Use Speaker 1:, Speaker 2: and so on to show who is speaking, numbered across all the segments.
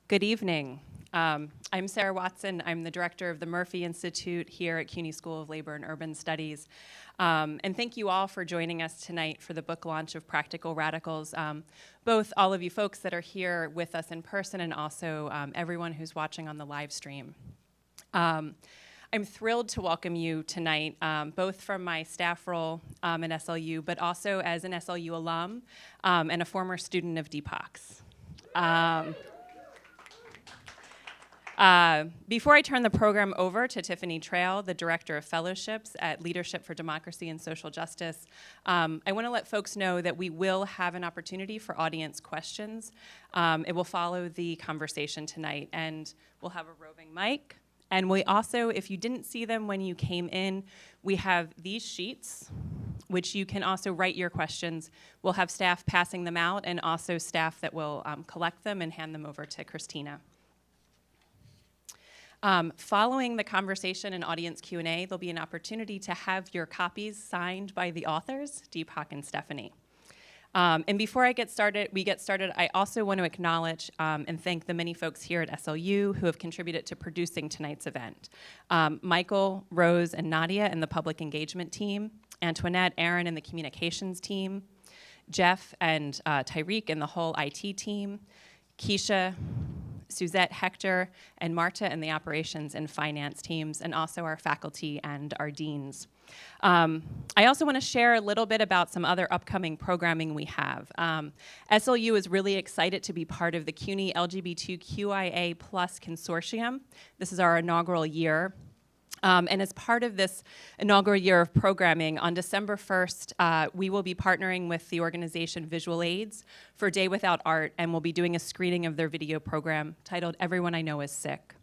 Speaker 1: Good evening. I'm Sarah Watson. I'm the director of the Murphy Institute here at CUNY School of Labor and Urban Studies. And thank you all for joining us tonight for the book launch of Practical Radicals, both all of you folks that are here with us in person and also everyone who's watching on the live stream. I'm thrilled to welcome you tonight, both from my staff role in SLU, but also as an SLU alum and a former student of Deepak's. Before I turn the program over to Tiffany Trail, the Director of Fellowships at Leadership for Democracy and Social Justice, I want to let folks know that we will have an opportunity for audience questions. It will follow the conversation tonight, and we'll have a roving mic. And we also, if you didn't see them when you came in, we have these sheets, which you can also write your questions. We'll have staff passing them out and also staff that will collect them and hand them over to Cristina. Following the conversation and audience Q&A, there'll be an opportunity to have your copies signed by the authors, Deepak and Stephanie. And before we get started, I also want to acknowledge and thank the many folks here at SLU who have contributed to producing tonight's event. Michael, Rose, and Nadia and the public engagement team, Antoinette, Aaron, and the communications team, Jeff and Tyreek and the whole IT team, Keisha, Suzette, Hector, and Marta and the operations and finance teams, and also our faculty and our deans. I also want to share a little bit about some other upcoming programming we have. SLU is really excited to be part of the CUNY LGBTQIA+ Consortium. This is our inaugural year. And as part of this inaugural year of programming, on December 1st, we will be partnering with the organization Visual Aids for Day Without Art, and we'll be doing a screening of their video program titled Everyone I Know Is Sick.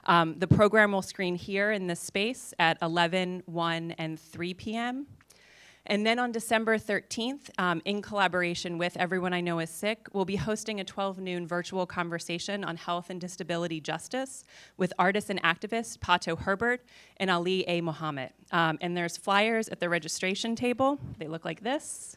Speaker 1: The program will screen here in this space at 11, 1, and 3 p.m. And then on December 13th, in collaboration with Everyone I Know Is Sick, we'll be hosting a 12 noon virtual conversation on health and disability justice with artist and activist Pato Herbert and Ali A. Mohammed. And there's flyers at the registration table. They look like this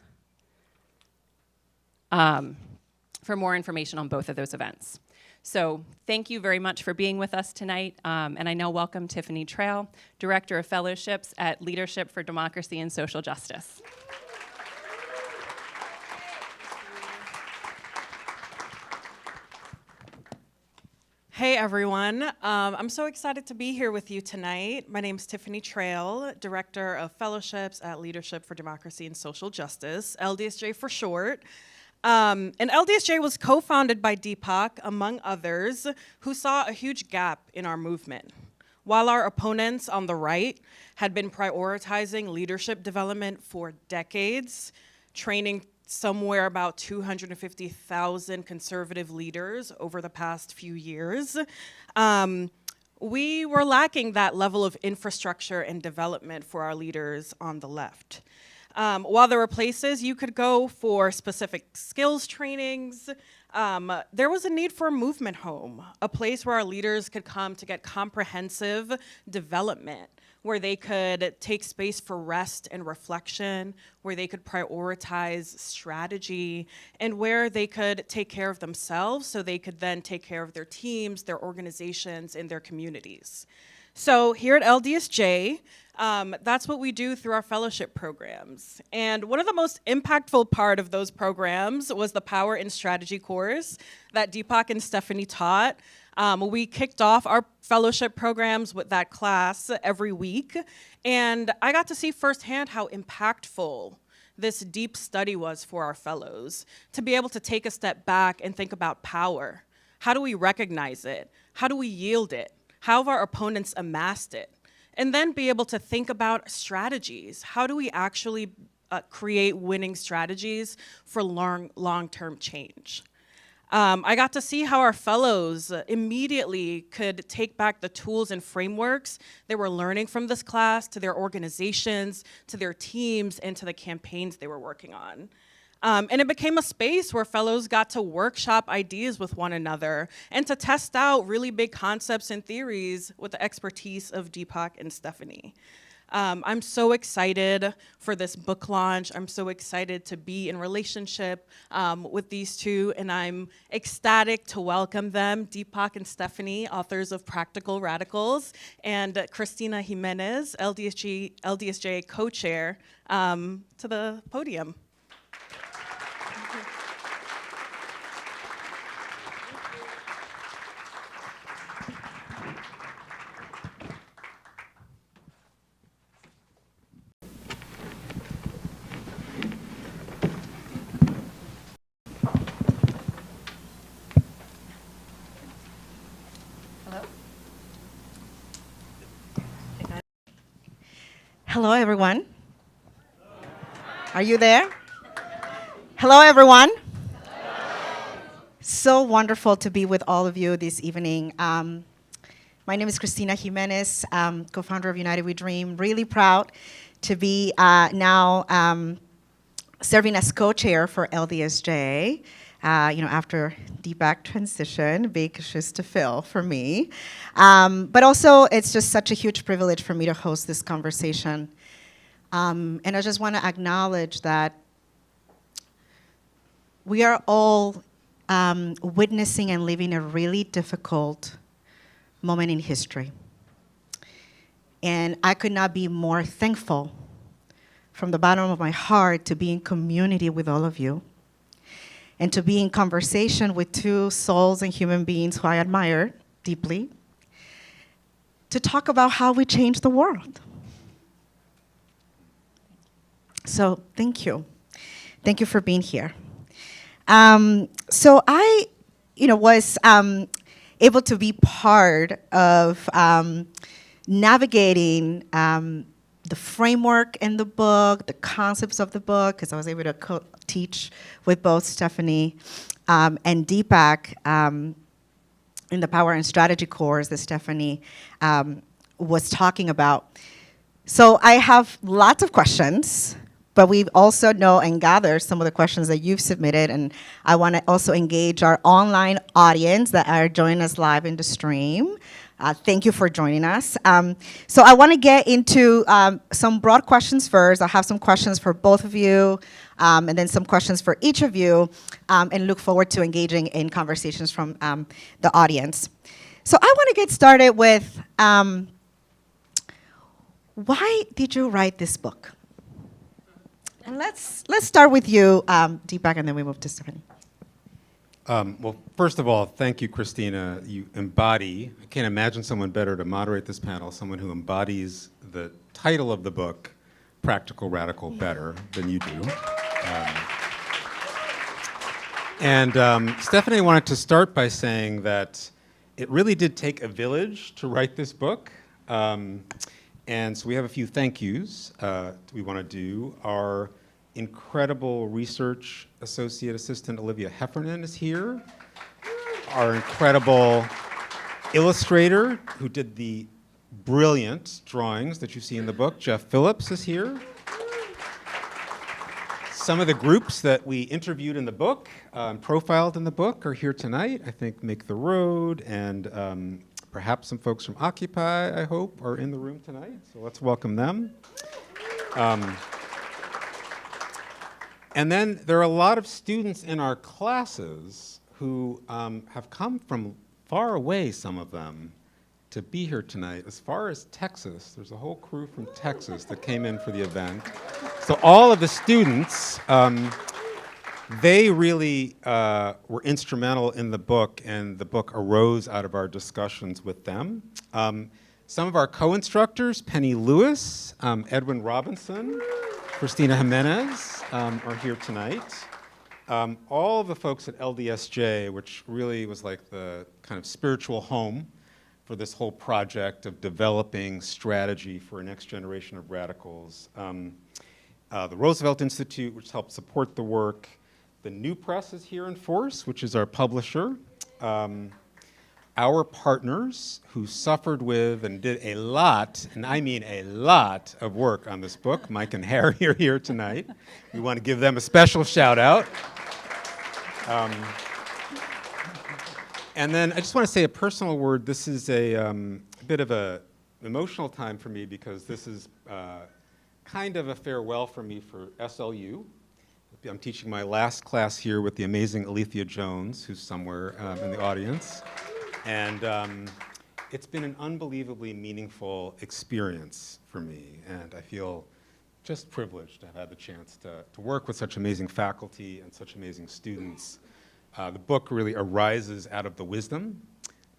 Speaker 1: for more information on both of those events. So thank you very much for being with us tonight, and I now welcome Tiffany Trail, Director of Fellowships at Leadership for Democracy and Social Justice.
Speaker 2: Hey everyone, I'm so excited to be here with you tonight. My name is Tiffany Trail, Director of Fellowships at Leadership for Democracy and Social Justice, LDSJ for short. And LDSJ was co-founded by Deepak, among others, who saw a huge gap in our movement. While our opponents on the right had been prioritizing leadership development for decades, training somewhere about 250,000 conservative leaders over the past few years, we were lacking that level of infrastructure and development for our leaders on the left. While there were places you could go for specific skills trainings, there was a need for a movement home, a place where our leaders could come to get comprehensive development, where they could take space for rest and reflection, where they could prioritize strategy, and where they could take care of themselves so they could then take care of their teams, their organizations, and their communities. So here at LDSJ, that's what we do through our fellowship programs. And one of the most impactful part of those programs was the Power and Strategy course that Deepak and Stephanie taught. We kicked off our fellowship programs with that class every week, and I got to see firsthand how impactful this deep study was for our fellows, to be able to take a step back and think about power. How do we recognize it? How do we yield it? How have our opponents amassed it? And then be able to think about strategies. How do we actually create winning strategies for long-term change? I got to see how our fellows immediately could take back the tools and frameworks they were learning from this class to their organizations, to their teams, and to the campaigns they were working on. And it became a space where fellows got to workshop ideas with one another and to test out really big concepts and theories with the expertise of Deepak and Stephanie. I'm so excited for this book launch. I'm so excited to be in relationship with these two, and I'm ecstatic to welcome them, Deepak and Stephanie, authors of Practical Radicals, and Christina Jimenez, LDSJ co-chair, to the podium.
Speaker 3: Hello, everyone. Are you there? Hello, everyone. So wonderful to be with all of you this evening. My name is Christina Jimenez, co-founder of United We Dream. Really proud to be now serving as co-chair for LDSJ. After Deepak transition, big shoes to fill for me. But also, it's just such a huge privilege for me to host this conversation. And I just want to acknowledge that we are all witnessing and living a really difficult moment in history. And I could not be more thankful from the bottom of my heart to be in community with all of you and to be in conversation with two souls and human beings who I admire deeply, to talk about how we change the world. So thank you. Thank you for being here. So I, was able to be part of navigating the framework in the book, the concepts of the book, because I was able to teach with both Stephanie and Deepak in the Power and Strategy course that Stephanie was talking about. So I have lots of questions, but we also know and gather some of the questions that you've submitted, and I want to also engage our online audience that are joining us live in the stream. Thank you for joining us. So I want to get into some broad questions first. I have some questions for both of you, and then some questions for each of you, and look forward to engaging in conversations from the audience. So I want to get started with, why did you write this book? And let's start with you, Deepak, and then we move to Stephanie.
Speaker 4: Well, first of all, thank you, Cristina. You embody, I can't imagine someone better to moderate this panel, someone who embodies the title of the book, Practical Radical, better than you do. Stephanie wanted to start by saying that it really did take a village to write this book. And so we have a few thank yous we want to do. Our incredible research associate assistant, Olivia Heffernan, is here. Our incredible illustrator who did the brilliant drawings that you see in the book, Jeff Phillips, is here. Some of the groups that we interviewed in the book, profiled in the book, are here tonight. I think Make the Road and perhaps some folks from Occupy, I hope, are in the room tonight. So let's welcome them. And then there are a lot of students in our classes who have come from far away, some of them, to be here tonight. As far as Texas, there's a whole crew from Texas that came in for the event. So all of the students, they really were instrumental in the book, and the book arose out of our discussions with them. Some of our co-instructors, Penny Lewis, Edwin Robinson, Christina Jimenez, are here tonight. All of the folks at LDSJ, which really was like the kind of spiritual home for this whole project of developing strategy for a next generation of radicals. The Roosevelt Institute, which helped support the work. The New Press is here in force, which is our publisher. Our partners who suffered with and did a lot, and I mean a lot, of work on this book. Mike and Harry are here tonight. We want to give them a special shout out. And then I just want to say a personal word. This is a bit of an emotional time for me because this is kind of a farewell for me for SLU. I'm teaching my last class here with the amazing Alethea Jones, who's somewhere in the audience. And it's been an unbelievably meaningful experience for me, and I feel just privileged to have had the chance to work with such amazing faculty and such amazing students. The book really arises out of the wisdom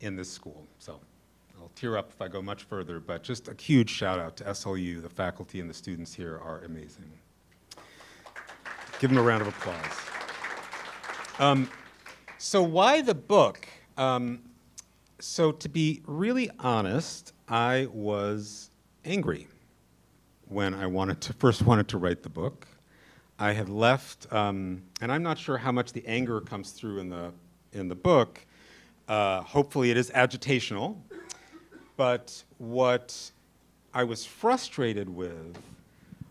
Speaker 4: in this school. So I'll tear up if I go much further, but just a huge shout out to SLU. The faculty and the students here are amazing. Give them a round of applause. So why the book? So to be really honest, I was angry when I first wanted to write the book. I had left, and I'm not sure how much the anger comes through in the book. Hopefully it is agitational. But what I was frustrated with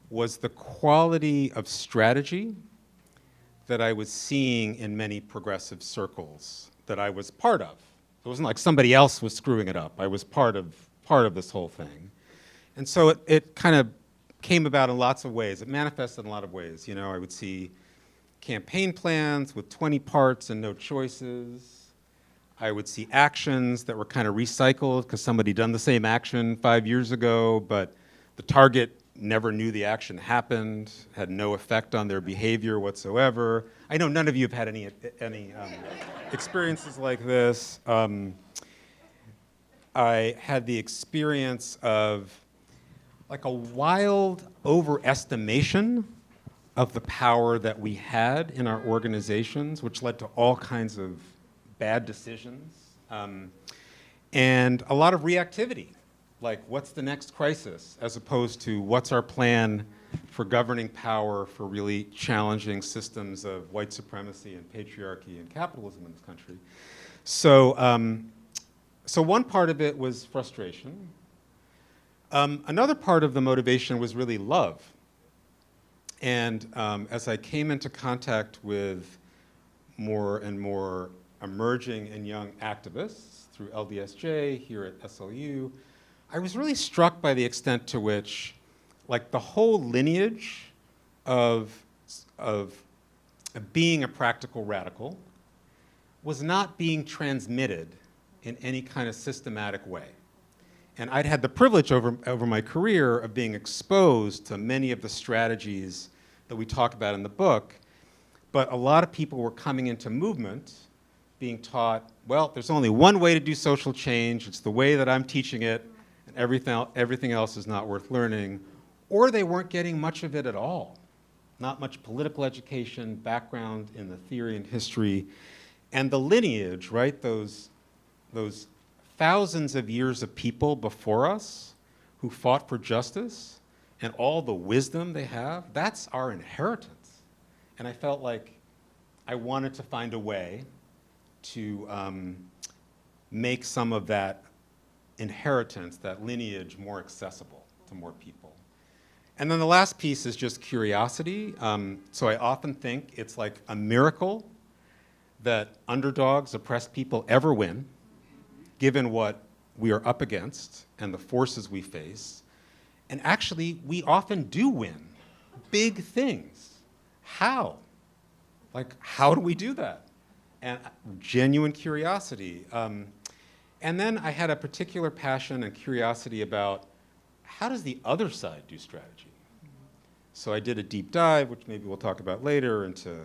Speaker 4: was the quality of strategy that I was seeing in many progressive circles that I was part of. It wasn't like somebody else was screwing it up. I was part of this whole thing. And so it kind of came about in lots of ways. It manifested in a lot of ways. You know, I would see campaign plans with 20 parts and no choices. I would see actions that were kind of recycled because somebody done the same action 5 years ago, but the target never knew the action happened, had no effect on their behavior whatsoever. I know none of you have had any experiences like this. I had the experience of like a wild overestimation of the power that we had in our organizations, which led to all kinds of bad decisions, and a lot of reactivity, like what's the next crisis, as opposed to what's our plan for governing power for really challenging systems of white supremacy and patriarchy and capitalism in this country. So, so one part of it was frustration. Another part of the motivation was really love. And as I came into contact with more and more emerging and young activists through LDSJ here at SLU, I was really struck by the extent to which, like, the whole lineage of being a practical radical was not being transmitted in any kind of systematic way. And I'd had the privilege over my career of being exposed to many of the strategies that we talk about in the book, but a lot of people were coming into movement being taught, well, there's only one way to do social change, it's the way that I'm teaching it, and everything else is not worth learning, or they weren't getting much of it at all. Not much political education, background in the theory and history, and the lineage, right, those thousands of years of people before us who fought for justice and all the wisdom they have, that's our inheritance. And I felt like I wanted to find a way to make some of that inheritance, that lineage, more accessible to more people. And then the last piece is just curiosity. So I often think it's like a miracle that underdogs, oppressed people ever win, given what we are up against and the forces we face. And actually, we often do win big things. How? Like, how do we do that? And genuine curiosity. And then I had a particular passion and curiosity about how does the other side do strategy? So I did a deep dive, which maybe we'll talk about later, into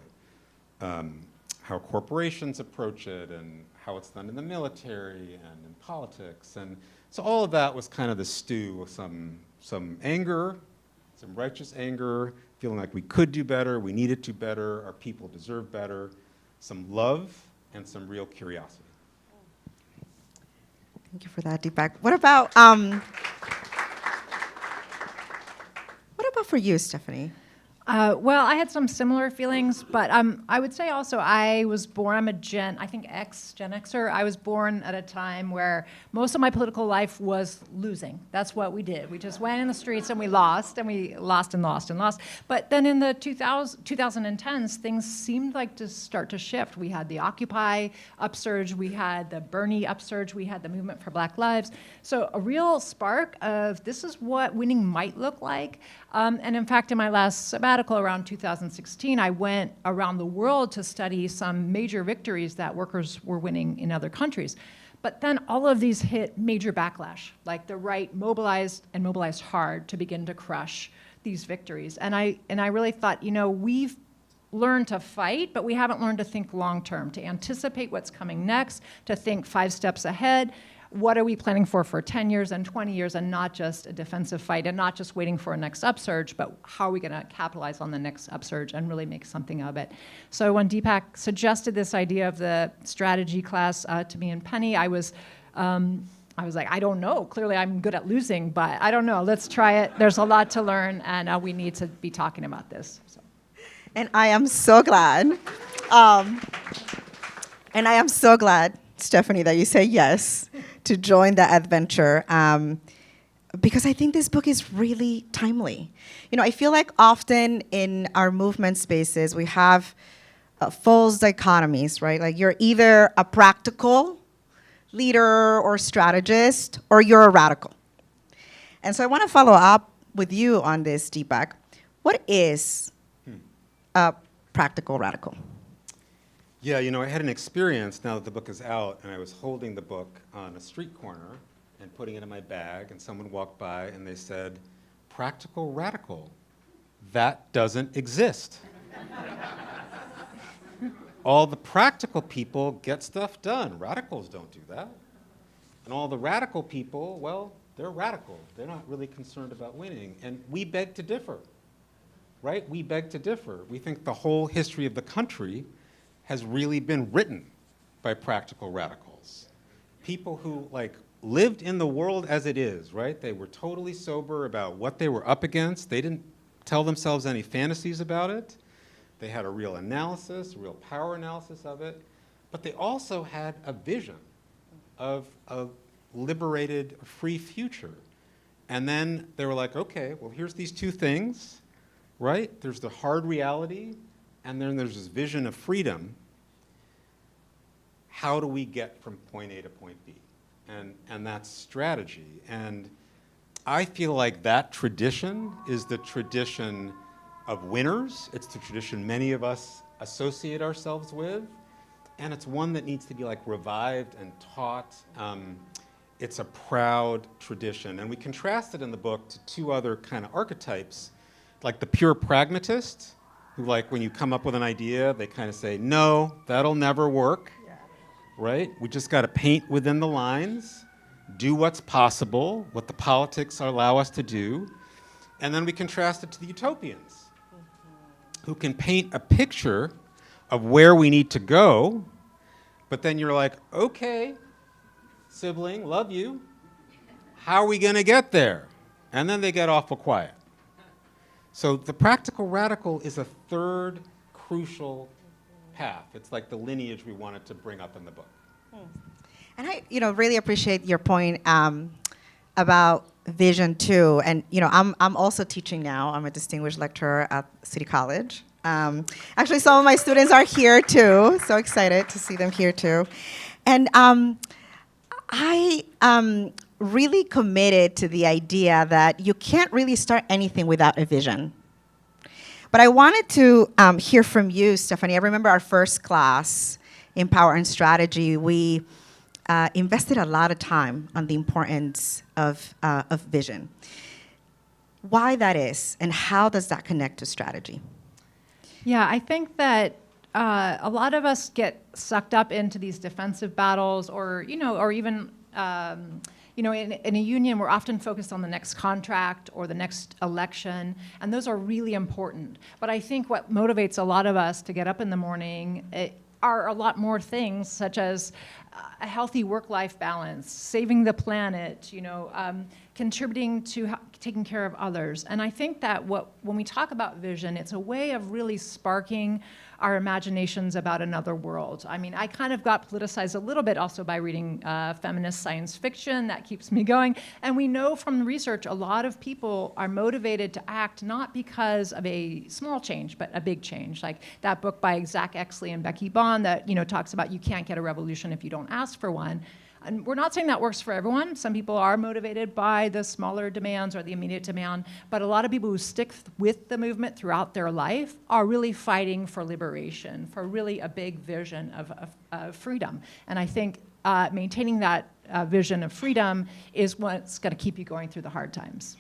Speaker 4: how corporations approach it and how it's done in the military and in politics. And so all of that was kind of the stew of some anger, some righteous anger, feeling like we could do better, we needed to better, our people deserve better, some love, and some real curiosity.
Speaker 3: Thank you for that, Deepak. What about for you, Stephanie?
Speaker 5: Well, I had some similar feelings, but I would say also I was born, I'm a Gen Xer. I was born at a time where most of my political life was losing. That's what we did. We just went in the streets and we lost, and we lost and lost and lost. But then in the 2010s, things seemed like to start to shift. We had the Occupy upsurge, we had the Bernie upsurge, we had the movement for Black Lives. So a real spark of this is what winning might look like. And in fact, in my last sabbatical around 2016, I went around the world to study some major victories that workers were winning in other countries. But then all of these hit major backlash, like the right mobilized and mobilized hard to begin to crush these victories. And I really thought, we've learned to fight, but we haven't learned to think long term, to anticipate what's coming next, to think 5 steps ahead. What are we planning for 10 years and 20 years, and not just a defensive fight and not just waiting for a next upsurge, but how are we going to capitalize on the next upsurge and really make something of it? So when Deepak suggested this idea of the strategy class to me and Penny, I was like, I don't know. Clearly I'm good at losing, but I don't know. Let's try it. There's a lot to learn, and we need to be talking about this. So.
Speaker 3: And I am so glad. Stephanie, that you say yes to join the adventure, because I think this book is really timely. I feel like often in our movement spaces, we have false dichotomies, right? Like you're either a practical leader or strategist, or you're a radical. And so I want to follow up with you on this, Deepak. What is a practical radical?
Speaker 4: Yeah, I had an experience now that the book is out, and I was holding the book on a street corner and putting it in my bag, and someone walked by and they said, "Practical radical, that doesn't exist." All the practical people get stuff done. Radicals don't do that. And all the radical people, well, they're radical. They're not really concerned about winning. And we beg to differ, right? We beg to differ. We think the whole history of the country has really been written by practical radicals. People who lived in the world as it is, right? They were totally sober about what they were up against. They didn't tell themselves any fantasies about it. They had a real analysis, a real power analysis of it. But they also had a vision of a liberated, free future. And then they were like, okay, well, here's these two things, right? There's the hard reality, and then there's this vision of freedom. How do we get from point A to point B? And that's strategy. And I feel like that tradition is the tradition of winners. It's the tradition many of us associate ourselves with. And it's one that needs to be revived and taught. It's a proud tradition. And we contrast it in the book to 2 other kind of archetypes, like the pure pragmatist, who when you come up with an idea, they kind of say, no, that'll never work, right? We just got to paint within the lines, do what's possible, what the politics allow us to do. And then we contrast it to the utopians, who can paint a picture of where we need to go, but then you're like, okay, sibling, love you. How are we going to get there? And then they get awful quiet. So the practical radical is a third crucial path. It's like the lineage we wanted to bring up in the book.
Speaker 3: And I, really appreciate your point about vision too. And I'm also teaching now. I'm a distinguished lecturer at City College. Actually, some of my students are here too. So excited to see them here too. And I really committed to the idea that you can't really start anything without a vision. But I wanted to hear from you, Stephanie. I remember our first class in Power and Strategy. We invested a lot of time on the importance of vision. Why that is, and how does that connect to strategy?
Speaker 5: Yeah, I think that a lot of us get sucked up into these defensive battles, or even in a union, we're often focused on the next contract or the next election, and those are really important. But I think what motivates a lot of us to get up in the morning are a lot more things, such as a healthy work-life balance, saving the planet, contributing to taking care of others. And I think that when we talk about vision, it's a way of really sparking our imaginations about another world. I mean, I kind of got politicized a little bit also by reading feminist science fiction. That keeps me going. And we know from research, a lot of people are motivated to act not because of a small change, but a big change. Like that book by Zach Exley and Becky Bond that talks about you can't get a revolution if you don't ask for one. And we're not saying that works for everyone. Some people are motivated by the smaller demands or the immediate demand, but a lot of people who stick with the movement throughout their life are really fighting for liberation, for really a big vision of freedom. And I think maintaining that vision of freedom is what's going to keep you going through the hard times.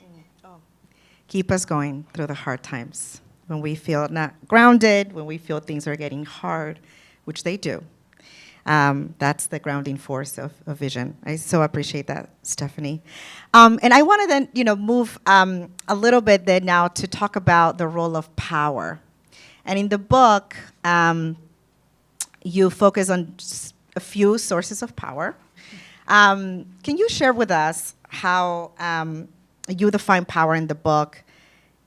Speaker 3: Keep us going through the hard times. When we feel not grounded, when we feel things are getting hard, which they do. That's the grounding force of vision. I so appreciate that, Stephanie. And I want to then, move a little bit then now to talk about the role of power. And in the book, you focus on a few sources of power. Can you share with us how you define power in the book,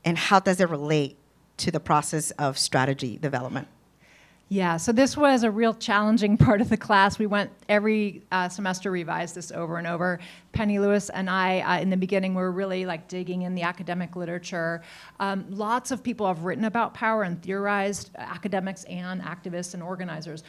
Speaker 3: and how does it relate to the process of strategy development?
Speaker 5: Yeah, so this was a real challenging part of the class. We went every semester, revised this over and over. Penny, Luce, and I, in the beginning, were really digging in the academic literature. Lots of people have written about power and theorized, academics and activists and organizers.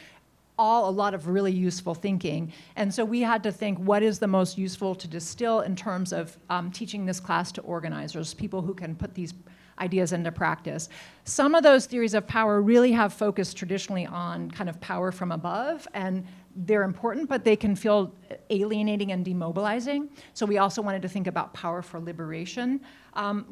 Speaker 5: A lot of really useful thinking. And so we had to think, what is the most useful to distill in terms of teaching this class to organizers, people who can put these ideas into practice. Some of those theories of power really have focused traditionally on kind of power from above, and they're important, but they can feel alienating and demobilizing. So we also wanted to think about power for liberation.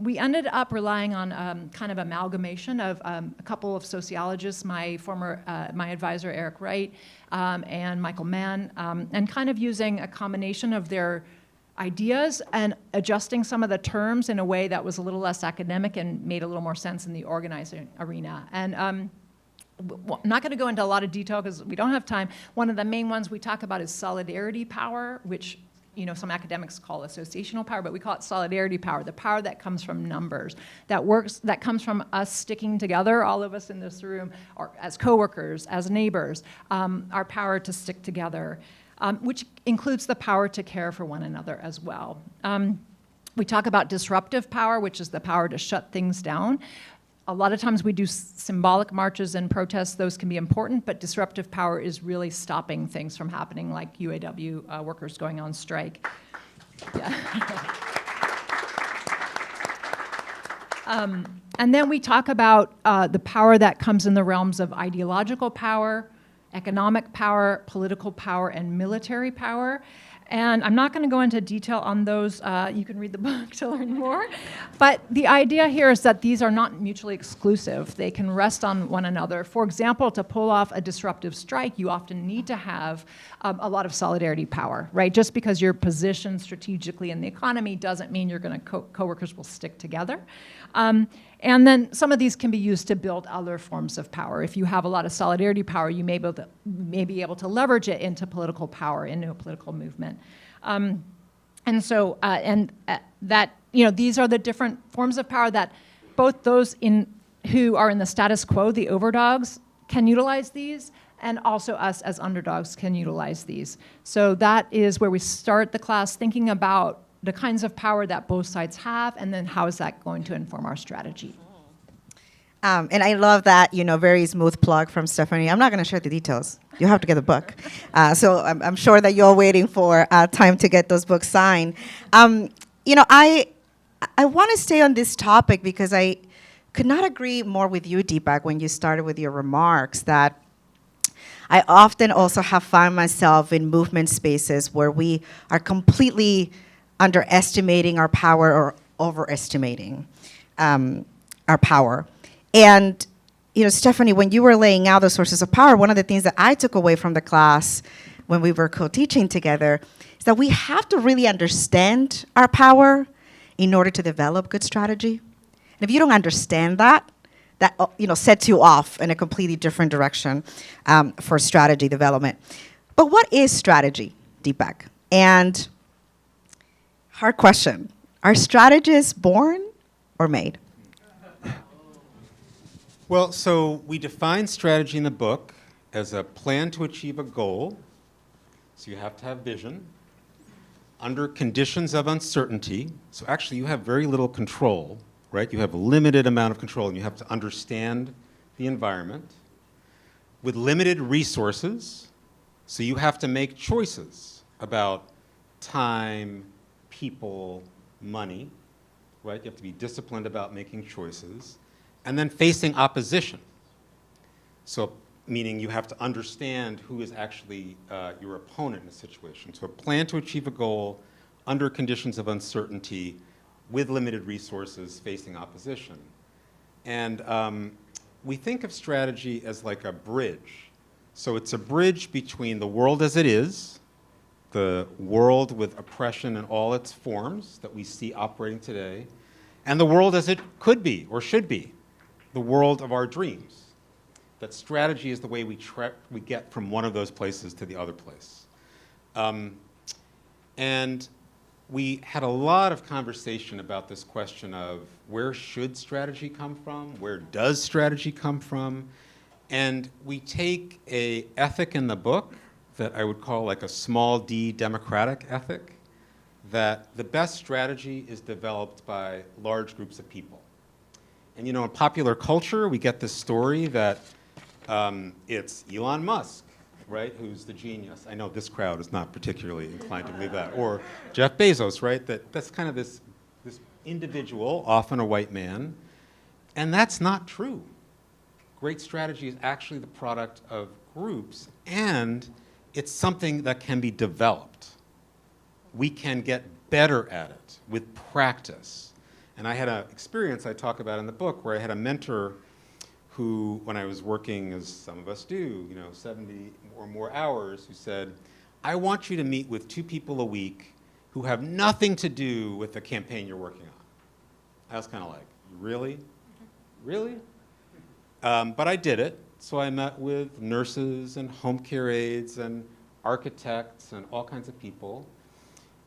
Speaker 5: We ended up relying on kind of amalgamation of a couple of sociologists, my advisor Eric Wright and Michael Mann, and kind of using a combination of their ideas and adjusting some of the terms in a way that was a little less academic and made a little more sense in the organizing arena. And I'm not going to go into a lot of detail because we don't have time. One of the main ones we talk about is solidarity power, which some academics call associational power, but we call it solidarity power, the power that comes from numbers, that comes from us sticking together, all of us in this room, or as coworkers, as neighbors, our power to stick together. Which includes the power to care for one another as well. We talk about disruptive power, which is the power to shut things down. A lot of times we do symbolic marches and protests. Those can be important, but disruptive power is really stopping things from happening, like UAW workers going on strike. Yeah. And then we talk about the power that comes in the realms of ideological power, economic power, political power, and military power. And I'm not going to go into detail on those. You can read the book to learn more. But the idea here is that these are not mutually exclusive. They can rest on one another. For example, to pull off a disruptive strike, you often need to have a lot of solidarity power, right? Just because you're positioned strategically in the economy doesn't mean you're going to coworkers will stick together. And then some of these can be used to build other forms of power. If you have a lot of solidarity power, you may be able to leverage it into political power, into a political movement. These are the different forms of power that both those who are in the status quo, the overdogs, can utilize these, and also us as underdogs can utilize these. So that is where we start the class thinking about the kinds of power that both sides have, and then how is that going to inform our strategy?
Speaker 3: And I love that, very smooth plug from Stephanie. I'm not going to share the details. You have to get the book. So I'm sure that you're waiting for time to get those books signed. I want to stay on this topic because I could not agree more with you, Deepak, when you started with your remarks that I often also have found myself in movement spaces where we are completely underestimating our power or overestimating our power. And, Stephanie, when you were laying out the sources of power, one of the things that I took away from the class when we were co-teaching together is that we have to really understand our power in order to develop good strategy. And if you don't understand that sets you off in a completely different direction for strategy development. But what is strategy, Deepak? And hard question. Are strategists born or made?
Speaker 4: Well, so we define strategy in the book as a plan to achieve a goal. So you have to have vision under conditions of uncertainty. So actually you have very little control, right? You have a limited amount of control and you have to understand the environment with limited resources. So you have to make choices about time, people, money, right? You have to be disciplined about making choices. And then facing opposition. So meaning you have to understand who is actually your opponent in a situation. So a plan to achieve a goal under conditions of uncertainty with limited resources facing opposition. And we think of strategy as like a bridge. So it's a bridge between the world as it is, the world with oppression in all its forms that we see operating today, and the world as it could be or should be, the world of our dreams. That strategy is the way we get from one of those places to the other place. And we had a lot of conversation about this question of where should strategy come from? Where does strategy come from? And we take an ethic in the book that I would call like a small d democratic ethic, that the best strategy is developed by large groups of people. And you know, in popular culture, we get this story that it's Elon Musk, right, who's the genius. I know this crowd is not particularly inclined to believe that. Or Jeff Bezos, right, that's kind of this individual, often a white man. And that's not true. Great strategy is actually the product of groups, and it's something that can be developed. We can get better at it with practice. And I had an experience I talk about in the book where I had a mentor who, when I was working, as some of us do, 70 or more hours, who said, I want you to meet with 2 people a week who have nothing to do with the campaign you're working on. I was kind of like, really? Really? But I did it. So I met with nurses and home care aides and architects and all kinds of people.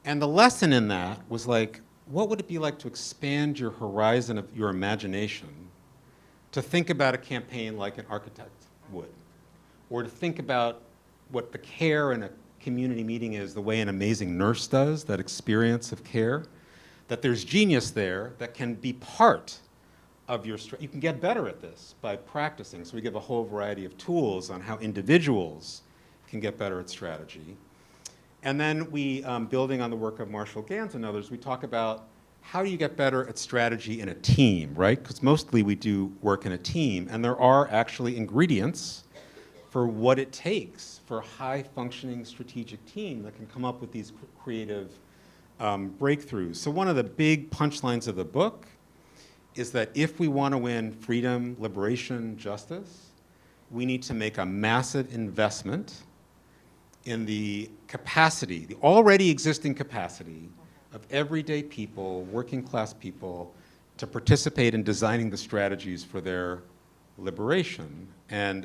Speaker 4: And the lesson in that was like, what would it be like to expand your horizon of your imagination to think about a campaign like an architect would, or to think about what the care in a community meeting is the way an amazing nurse does, that experience of care, that there's genius there that can be part of your you can get better at this by practicing. So we give a whole variety of tools on how individuals can get better at strategy. And then we, building on the work of Marshall Ganz and others, we talk about how do you get better at strategy in a team, right? Because mostly we do work in a team, and there are actually ingredients for what it takes for a high-functioning strategic team that can come up with these creative breakthroughs. So one of the big punchlines of the book is that if we want to win freedom, liberation, justice, we need to make a massive investment in the capacity, the already existing capacity of everyday people, working class people, to participate in designing the strategies for their liberation. And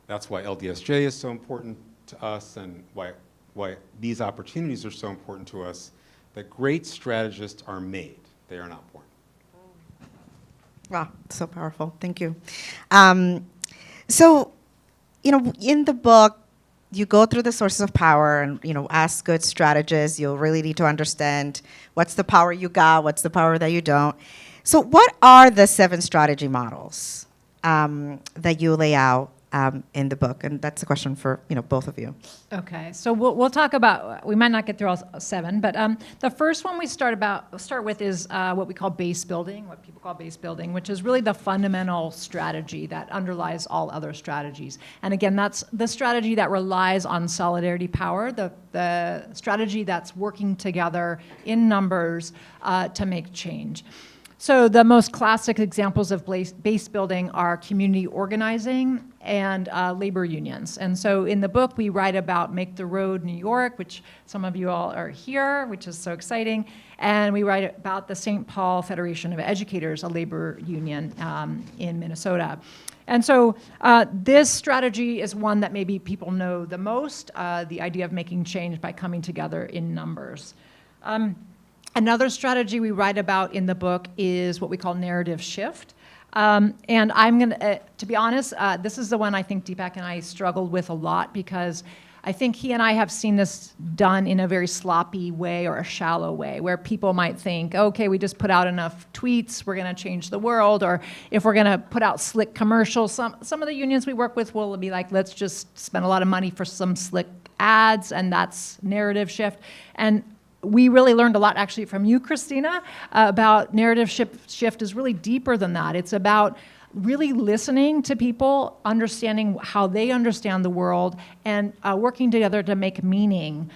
Speaker 4: that's why LDSJ is so important to us, and why these opportunities are so important to us, that great strategists are made. They are not born.
Speaker 3: Wow, so powerful. Thank you. So, in the book, you go through the sources of power and, as good strategists, you'll really need to understand what's the power you got, what's the power that you don't. So what are the 7 strategy models that you lay out in the book? And that's a question for, both of you.
Speaker 5: Okay, so we'll talk about, we might not get through all 7, but the first one we start with is what we call base building, what people call base building, which is really the fundamental strategy that underlies all other strategies. And again, that's the strategy that relies on solidarity power, the strategy that's working together in numbers to make change. So the most classic examples of base building are community organizing and labor unions. And so in the book, we write about Make the Road New York, which some of you all are here, which is so exciting. And we write about the St. Paul Federation of Educators, a labor union in Minnesota. And so this strategy is one that maybe people know the most, the idea of making change by coming together in numbers. Another strategy we write about in the book is what we call narrative shift. And I'm going to be honest, this is the one I think Deepak and I struggled with a lot, because I think he and I have seen this done in a very sloppy way or a shallow way, where people might think, okay, we just put out enough tweets, we're going to change the world, or if we're going to put out slick commercials, some of the unions we work with will be like, let's just spend a lot of money for some slick ads, and that's narrative shift. And we really learned a lot actually from you, Cristina, about narrative shift is really deeper than that. It's about really listening to people, understanding how they understand the world, and working together to make meaning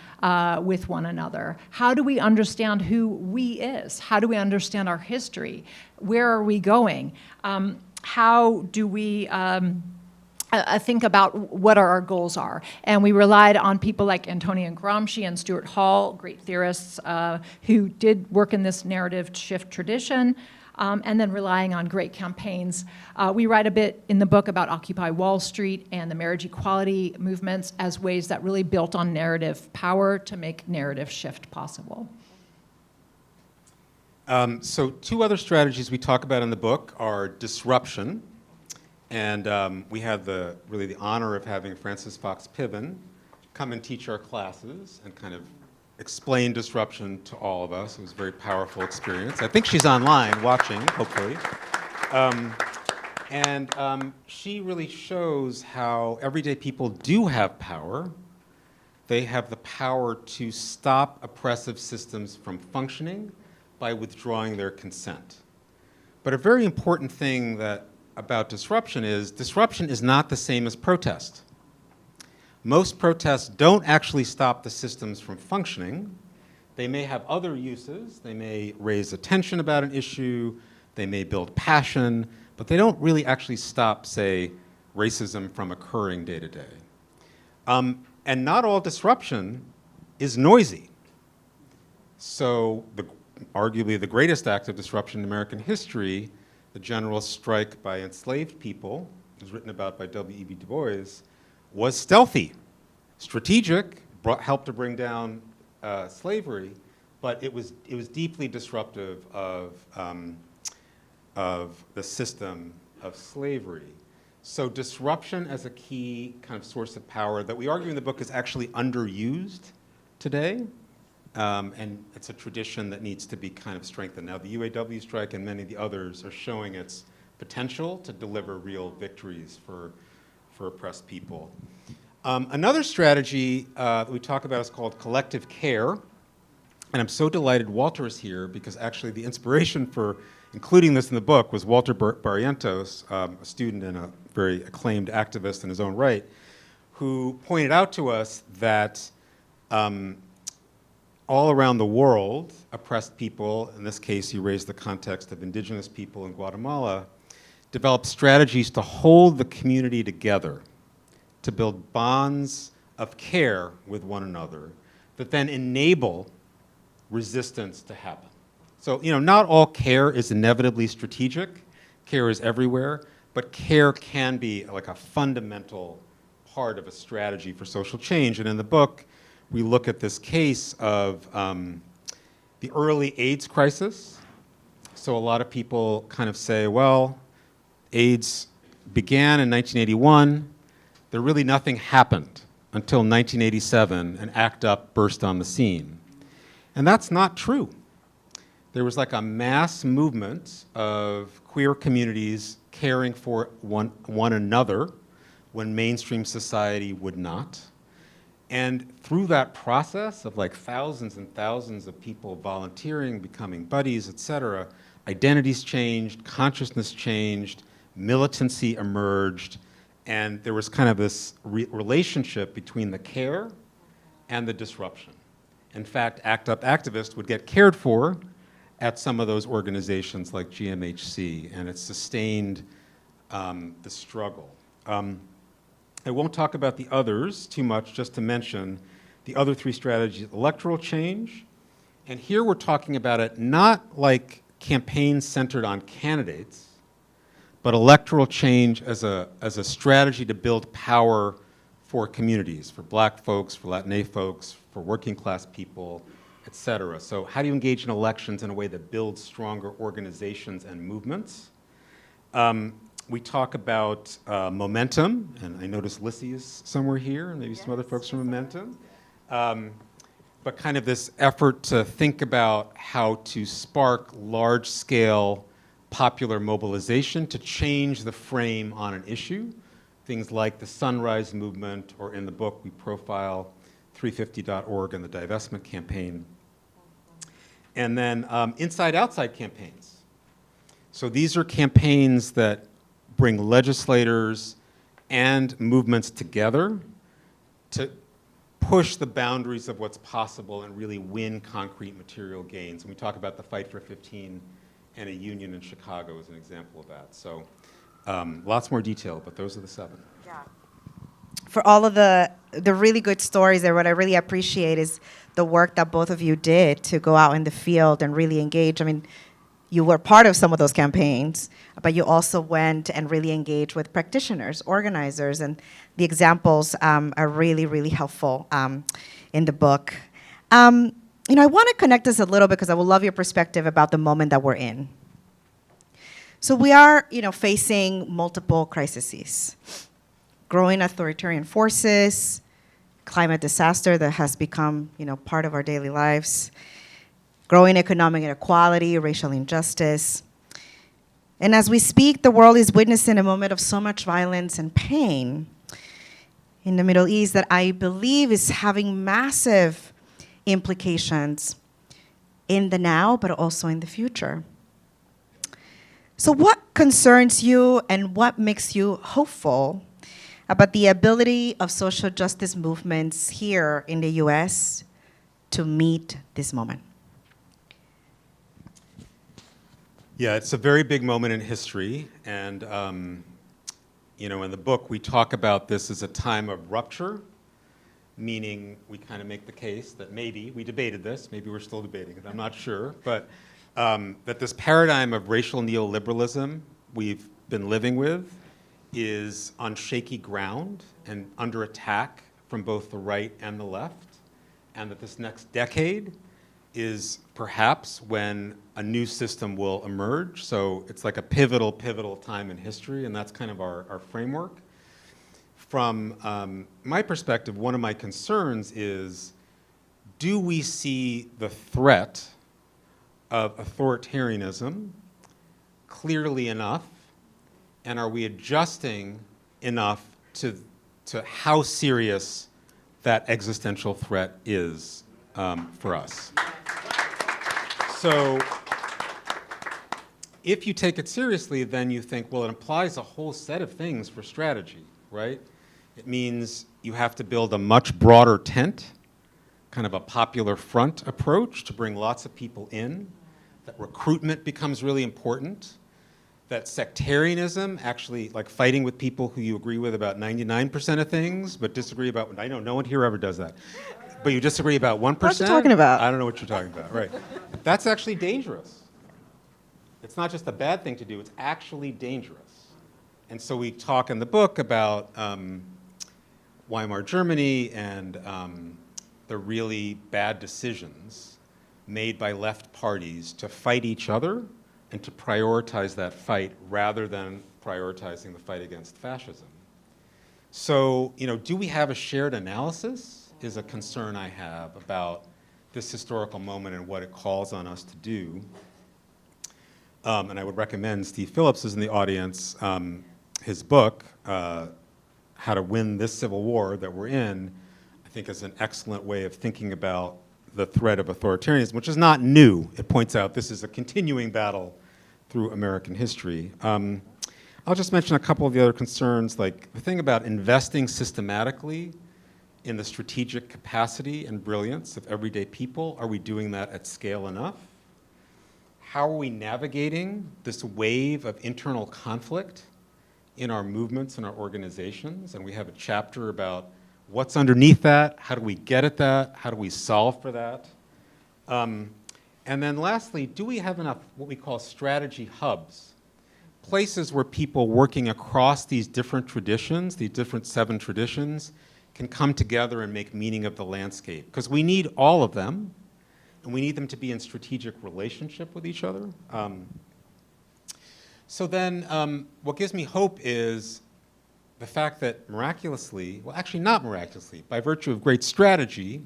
Speaker 5: with one another. How do we understand who we is? How do we understand our history? Where are we going? How do we think about what our goals are? And we relied on people like Antonia Gramsci and Stuart Hall, great theorists who did work in this narrative shift tradition. And then relying on great campaigns. We write a bit in the book about Occupy Wall Street and the marriage equality movements as ways that really built on narrative power to make narrative shift possible.
Speaker 4: So 2 other strategies we talk about in the book are disruption. And we had the honor of having Frances Fox Piven come and teach our classes and kind of explain disruption to all of us. It was a very powerful experience. I think she's online watching, hopefully. She really shows how everyday people do have power. They have the power to stop oppressive systems from functioning by withdrawing their consent. But a very important thing about disruption is not the same as protest. Most protests don't actually stop the systems from functioning. They may have other uses. They may raise attention about an issue. They may build passion, but they don't really actually stop, say, racism from occurring day to day. And not all disruption is noisy. So arguably the greatest act of disruption in American history, the general strike by enslaved people, was written about by W.E.B. Du Bois, was stealthy, strategic, helped to bring down slavery, but it was deeply disruptive of the system of slavery. So disruption as a key kind of source of power that we argue in the book is actually underused today, and it's a tradition that needs to be kind of strengthened. Now the UAW strike and many of the others are showing its potential to deliver real victories for oppressed people. Another strategy that we talk about is called collective care. And I'm so delighted Walter is here, because actually the inspiration for including this in the book was Walter Barrientos, a student and a very acclaimed activist in his own right, who pointed out to us that all around the world, oppressed people, in this case he raised the context of indigenous people in Guatemala, developed strategies to hold the community together, to build bonds of care with one another that then enable resistance to happen. So, not all care is inevitably strategic. Care is everywhere, but care can be like a fundamental part of a strategy for social change. And in the book, we look at this case of the early AIDS crisis. So a lot of people kind of say, well, AIDS began in 1981. There really nothing happened until 1987, and ACT UP burst on the scene. And that's not true. There was like a mass movement of queer communities caring for one another when mainstream society would not. And through that process of like thousands and thousands of people volunteering, becoming buddies, et cetera, identities changed, consciousness changed, militancy emerged, and there was kind of this relationship between the care and the disruption. In fact, ACT UP activists would get cared for at some of those organizations like GMHC, and it sustained the struggle. I won't talk about the others too much, just to mention the other 3 strategies: electoral change, and here we're talking about it not like campaigns centered on candidates, but electoral change as a strategy to build power for communities, for Black folks, for Latinx folks, for working class people, et cetera. So how do you engage in elections in a way that builds stronger organizations and movements? We talk about momentum, and I notice Lissy is somewhere here, and maybe some other folks from Momentum. But kind of this effort to think about how to spark large-scale popular mobilization to change the frame on an issue. Things like the Sunrise Movement, or in the book we profile 350.org and the divestment campaign. And then inside-outside campaigns. So these are campaigns that bring legislators and movements together to push the boundaries of what's possible and really win concrete material gains. And we talk about the Fight for 15 and a union in Chicago as an example of that. So lots more detail, but those are the 7.
Speaker 3: Yeah. For all of the really good stories there, what I really appreciate is the work that both of you did to go out in the field and really engage. I mean, you were part of some of those campaigns, but you also went and really engaged with practitioners, organizers, and the examples are really, really helpful in the book. I want to connect this a little because I would love your perspective about the moment that we're in. So we are, facing multiple crises. Growing authoritarian forces, climate disaster that has become, part of our daily lives, growing economic inequality, racial injustice. And as we speak, the world is witnessing a moment of so much violence and pain in the Middle East that I believe is having massive implications in the now, but also in the future. So what concerns you and what makes you hopeful about the ability of social justice movements here in the US to meet this moment?
Speaker 4: Yeah, it's a very big moment in history, and in the book we talk about this as a time of rupture, meaning we kind of make the case that maybe, we debated this, maybe we're still debating it, I'm not sure, but that this paradigm of racial neoliberalism we've been living with is on shaky ground and under attack from both the right and the left, and that this next decade is perhaps when a new system will emerge. So it's like a pivotal time in history, and that's kind of our framework. From my perspective, one of my concerns is, do we see the threat of authoritarianism clearly enough, and are we adjusting enough to how serious that existential threat is for us? So if you take it seriously, then you think, well, it implies a whole set of things for strategy, right? It means you have to build a much broader tent, kind of a popular front approach to bring lots of people in, that recruitment becomes really important, that sectarianism, actually like fighting with people who you agree with about 99% of things, but disagree about, I know no one here ever does that, but you disagree about 1%?
Speaker 3: What you talking about?
Speaker 4: I don't know what you're talking about, right. That's actually dangerous. It's not just a bad thing to do, it's actually dangerous. And so we talk in the book about Weimar Germany and the really bad decisions made by left parties to fight each other and to prioritize that fight rather than prioritizing the fight against fascism. So, do we have a shared analysis is a concern I have about this historical moment and what it calls on us to do. And I would recommend Steve Phillips is in the audience. His book, How to Win This Civil War that we're in, I think is an excellent way of thinking about the threat of authoritarianism, which is not new. It points out this is a continuing battle through American history. I'll just mention a couple of the other concerns, like the thing about investing systematically in the strategic capacity and brilliance of everyday people. Are we doing that at scale enough? How are we navigating this wave of internal conflict in our movements and our organizations? And we have a chapter about what's underneath that, how do we get at that, how do we solve for that? And then lastly, do we have enough what we call strategy hubs? Places where people working across these different traditions, these different 7 traditions, can come together and make meaning of the landscape. Because we need all of them, and we need them to be in strategic relationship with each other. So then what gives me hope is the fact that miraculously, well, actually not miraculously, by virtue of great strategy,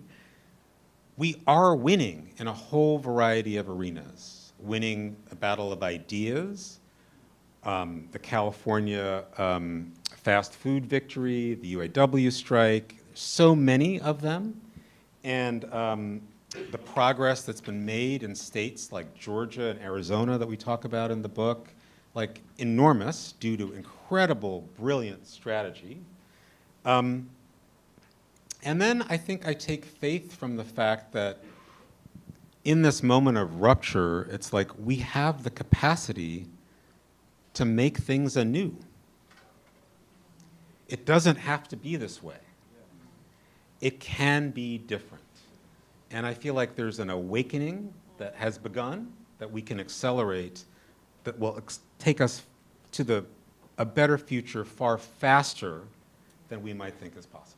Speaker 4: we are winning in a whole variety of arenas. Winning a battle of ideas, the California fast food victory, the UAW strike, so many of them, and the progress that's been made in states like Georgia and Arizona that we talk about in the book, like enormous due to incredible, brilliant strategy. And then I think I take faith from the fact that in this moment of rupture, it's like we have the capacity to make things anew. It doesn't have to be this way. It can be different. And I feel like there's an awakening that has begun that we can accelerate, that will take us to a better future far faster than we might think is possible.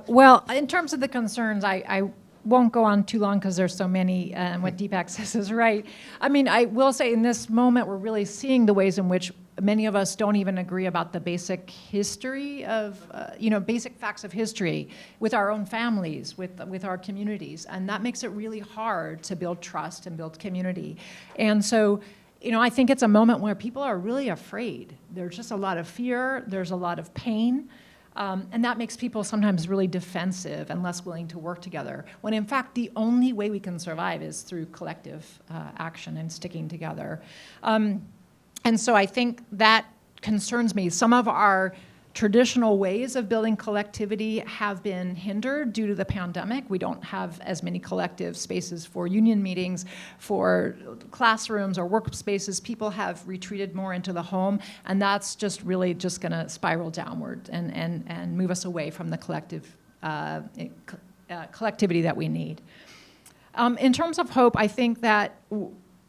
Speaker 5: Well, in terms of the concerns, I won't go on too long because there's so many, and what Deepak says is right. I mean, I will say in this moment, we're really seeing the ways in which many of us don't even agree about the basic history of, basic facts of history with our own families, with our communities. And that makes it really hard to build trust and build community. And so, I think it's a moment where people are really afraid. There's just a lot of fear. There's a lot of pain. And that makes people sometimes really defensive and less willing to work together, when in fact the only way we can survive is through collective action and sticking together. And so I think that concerns me. Some of our traditional ways of building collectivity have been hindered due to the pandemic. We don't have as many collective spaces for union meetings, for classrooms or workspaces. People have retreated more into the home, and that's just really just going to spiral downward and move us away from the collective collectivity that we need. In terms of hope, I think that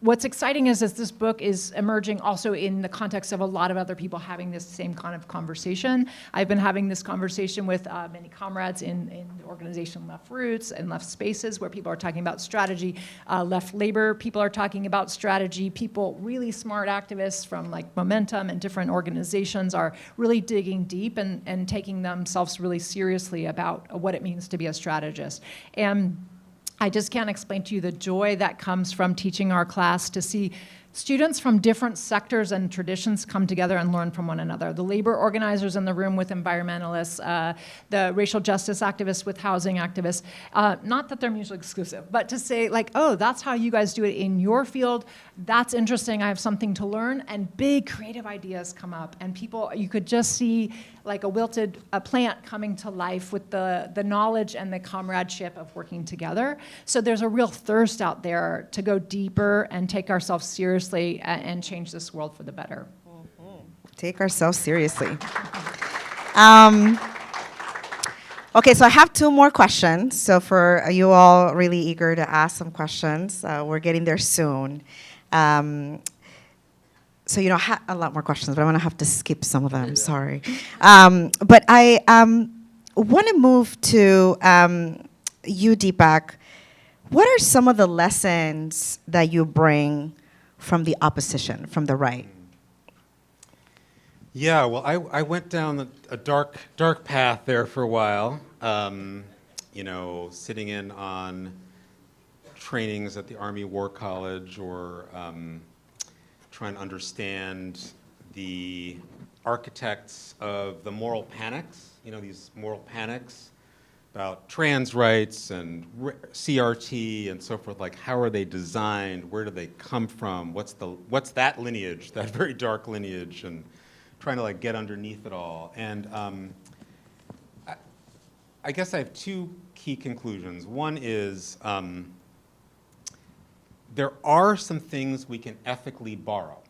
Speaker 5: what's exciting is this book is emerging also in the context of a lot of other people having this same kind of conversation. I've been having this conversation with many comrades in the organization Left Roots and Left Spaces, where people are talking about strategy. Left Labor, people are talking about strategy. People, really smart activists from like Momentum and different organizations are really digging deep and taking themselves really seriously about what it means to be a strategist. And I just can't explain to you the joy that comes from teaching our class to see students from different sectors and traditions come together and learn from one another. The labor organizers in the room with environmentalists, the racial justice activists with housing activists. Not that they're mutually exclusive, but to say like, oh, that's how you guys do it in your field. That's interesting. I have something to learn. And big creative ideas come up. And people, you could just see like a plant coming to life with the knowledge and the comradeship of working together. So there's a real thirst out there to go deeper and take ourselves seriously and change this world for the better.
Speaker 3: Take ourselves seriously. Okay, so I have two more questions. So for you all really eager to ask some questions, we're getting there soon. So, a lot more questions, but I'm going to have to skip some of them. Sorry. But I want to move to you, Deepak. What are some of the lessons that you bring from the opposition, from the right?
Speaker 4: Yeah, well, I went down a dark path there for a while, sitting in on trainings at the Army War College or trying to understand the architects of the moral panics, these moral panics about trans rights and CRT and so forth, like how are they designed, where do they come from, what's that lineage, that very dark lineage, and trying to like get underneath it all. And I guess I have two key conclusions. One is there are some things we can ethically borrow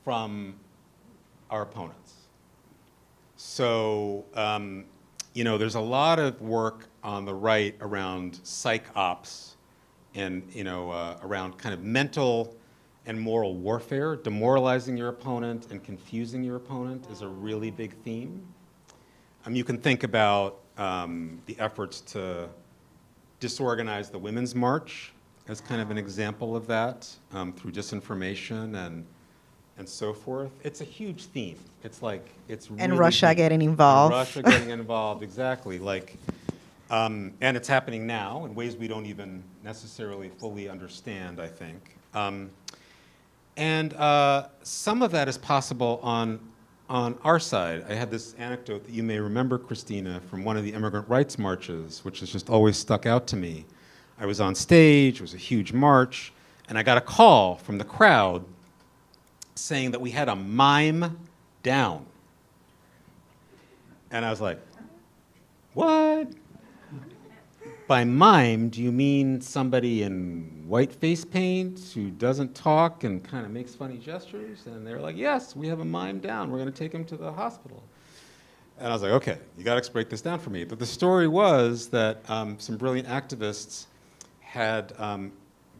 Speaker 4: from our opponents. So, there's a lot of work on the right around psych ops and, around kind of mental and moral warfare. Demoralizing your opponent and confusing your opponent is a really big theme. You can think about the efforts to disorganize the Women's March as kind of an example of that through disinformation and so forth. It's a huge theme. It's like, it's really
Speaker 3: And Russia
Speaker 4: deep.
Speaker 3: getting involved.
Speaker 4: And Russia getting involved, exactly. Like, and it's happening now in ways we don't even necessarily fully understand, I think. And some of that is possible on our side. I had this anecdote that you may remember, Cristina, from one of the immigrant rights marches, which has just always stuck out to me. I was on stage, it was a huge march, and I got a call from the crowd saying that we had a mime down. And I was like, what? By mime, do you mean somebody in white face paint who doesn't talk and kind of makes funny gestures? And they're like, yes, we have a mime down. We're going to take him to the hospital. And I was like, okay, you got to break this down for me. But the story was that some brilliant activists had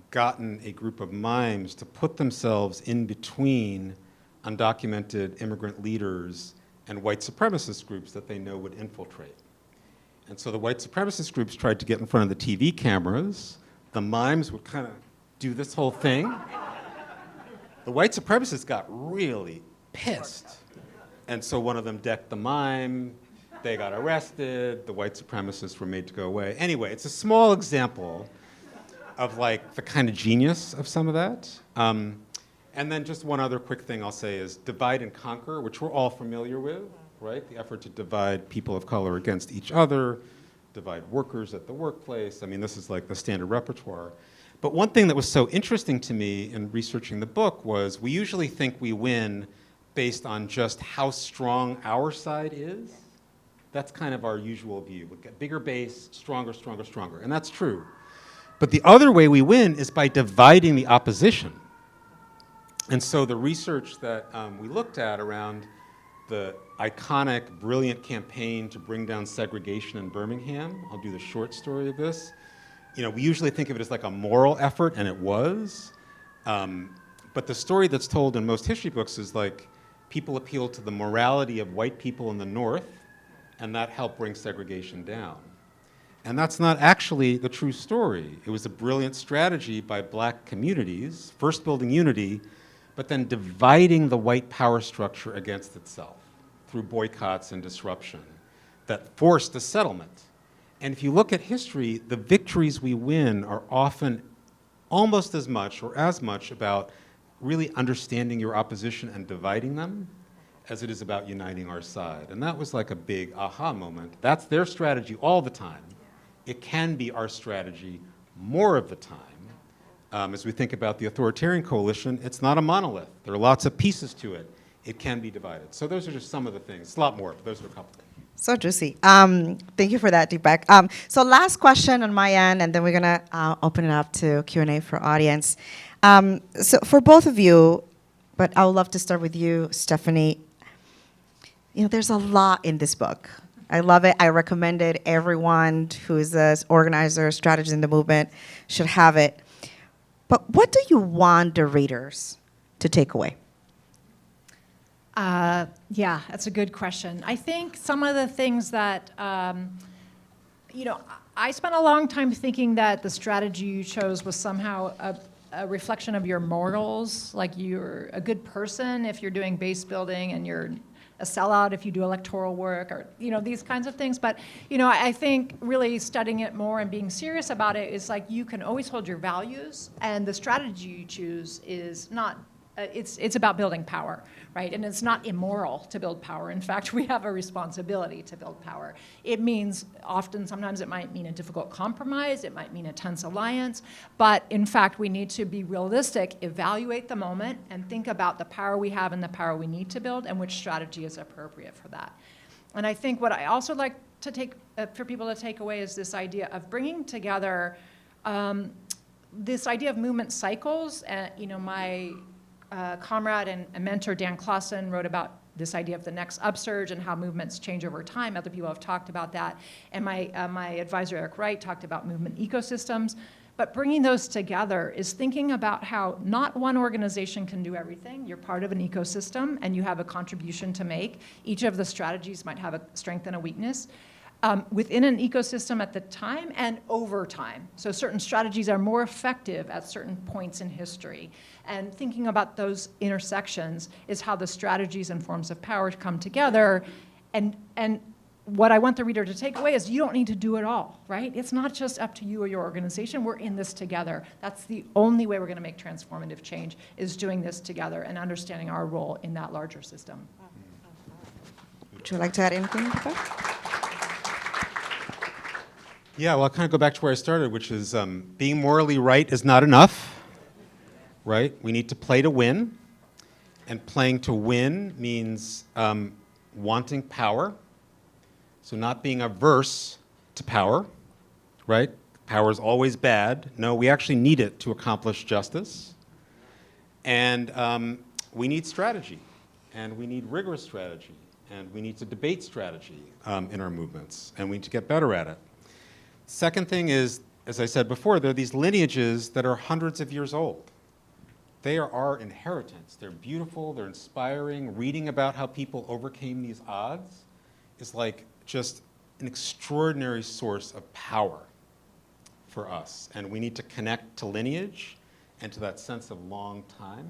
Speaker 4: gotten a group of mimes to put themselves in between undocumented immigrant leaders and white supremacist groups that they know would infiltrate. And so the white supremacist groups tried to get in front of the TV cameras. The mimes would kind of do this whole thing. The white supremacists got really pissed. And so one of them decked the mime. They got arrested. The white supremacists were made to go away. Anyway, it's a small example of like the kind of genius of some of that. And then just one other quick thing I'll say is divide and conquer, which we're all familiar with, right? The effort to divide people of color against each other, divide workers at the workplace. I mean, this is like the standard repertoire. But one thing that was so interesting to me in researching the book was we usually think we win based on just how strong our side is. That's kind of our usual view. We get bigger base, stronger, stronger, stronger. And that's true. But the other way we win is by dividing the opposition. And so the research that we looked at around the iconic, brilliant campaign to bring down segregation in Birmingham, I'll do the short story of this. You know, we usually think of it as like a moral effort, and it was. But the story that's told in most history books is like people appealed to the morality of white people in the North, and that helped bring segregation down. And that's not actually the true story. It was a brilliant strategy by black communities, first building unity, but then dividing the white power structure against itself through boycotts and disruption that forced a settlement. And if you look at history, the victories we win are often almost as much or as much about really understanding your opposition and dividing them as it is about uniting our side. And that was like a big aha moment. That's their strategy all the time. It can be our strategy more of the time. As we think about the authoritarian coalition, it's not a monolith. There are lots of pieces to it. It can be divided. So those are just some of the things. It's a lot more, but those are a couple.
Speaker 3: So juicy. Thank you for that, Deepak. So last question on my end, and then we're going to open it up to Q&A for audience. So for both of you, but I would love to start with you, Stephanie. You know, there's a lot in this book. I love it. I recommend it. Everyone who is an organizer, strategist in the movement should have it. But what do you want the readers to take away?
Speaker 5: Yeah, that's a good question. I think some of the things that, you know, I spent a long time thinking that the strategy you chose was somehow a reflection of your morals, like you're a good person if you're doing base building and you're a sellout if you do electoral work, or, you know, these kinds of things. But, you know, I think really studying it more and being serious about it is like you can always hold your values, and the strategy you choose is not, it's about building power, right? And it's not immoral to build power. In fact, we have a responsibility to build power. It means sometimes it might mean a difficult compromise, it might mean a tense alliance, but in fact, we need to be realistic, evaluate the moment, and think about the power we have and the power we need to build and which strategy is appropriate for that. And I think what I also like to take, for people to take away is this idea of bringing together this idea of movement cycles. You know, my comrade and mentor Dan Clausen wrote about this idea of the next upsurge and how movements change over time. Other people have talked about that. And my advisor Eric Wright talked about movement ecosystems. But bringing those together is thinking about how not one organization can do everything. You're part of an ecosystem and you have a contribution to make. Each of the strategies might have a strength and a weakness within an ecosystem at the time and over time. So certain strategies are more effective at certain points in history. And thinking about those intersections is how the strategies and forms of power come together. And what I want the reader to take away is you don't need to do it all, right? It's not just up to you or your organization. We're in this together. That's the only way we're going to make transformative change, is doing this together and understanding our role in that larger system.
Speaker 3: Would you like to add anything, Deepak?
Speaker 4: Yeah, well, I'll kind of go back to where I started, which is being morally right is not enough, right? We need to play to win. And playing to win means wanting power. So not being averse to power, right? Power is always bad. No, we actually need it to accomplish justice. And we need strategy. And we need rigorous strategy. And we need to debate strategy in our movements. And we need to get better at it. Second thing is, as I said before, there are these lineages that are hundreds of years old. They are our inheritance. They're beautiful, they're inspiring. Reading about how people overcame these odds is like just an extraordinary source of power for us. And we need to connect to lineage and to that sense of long time.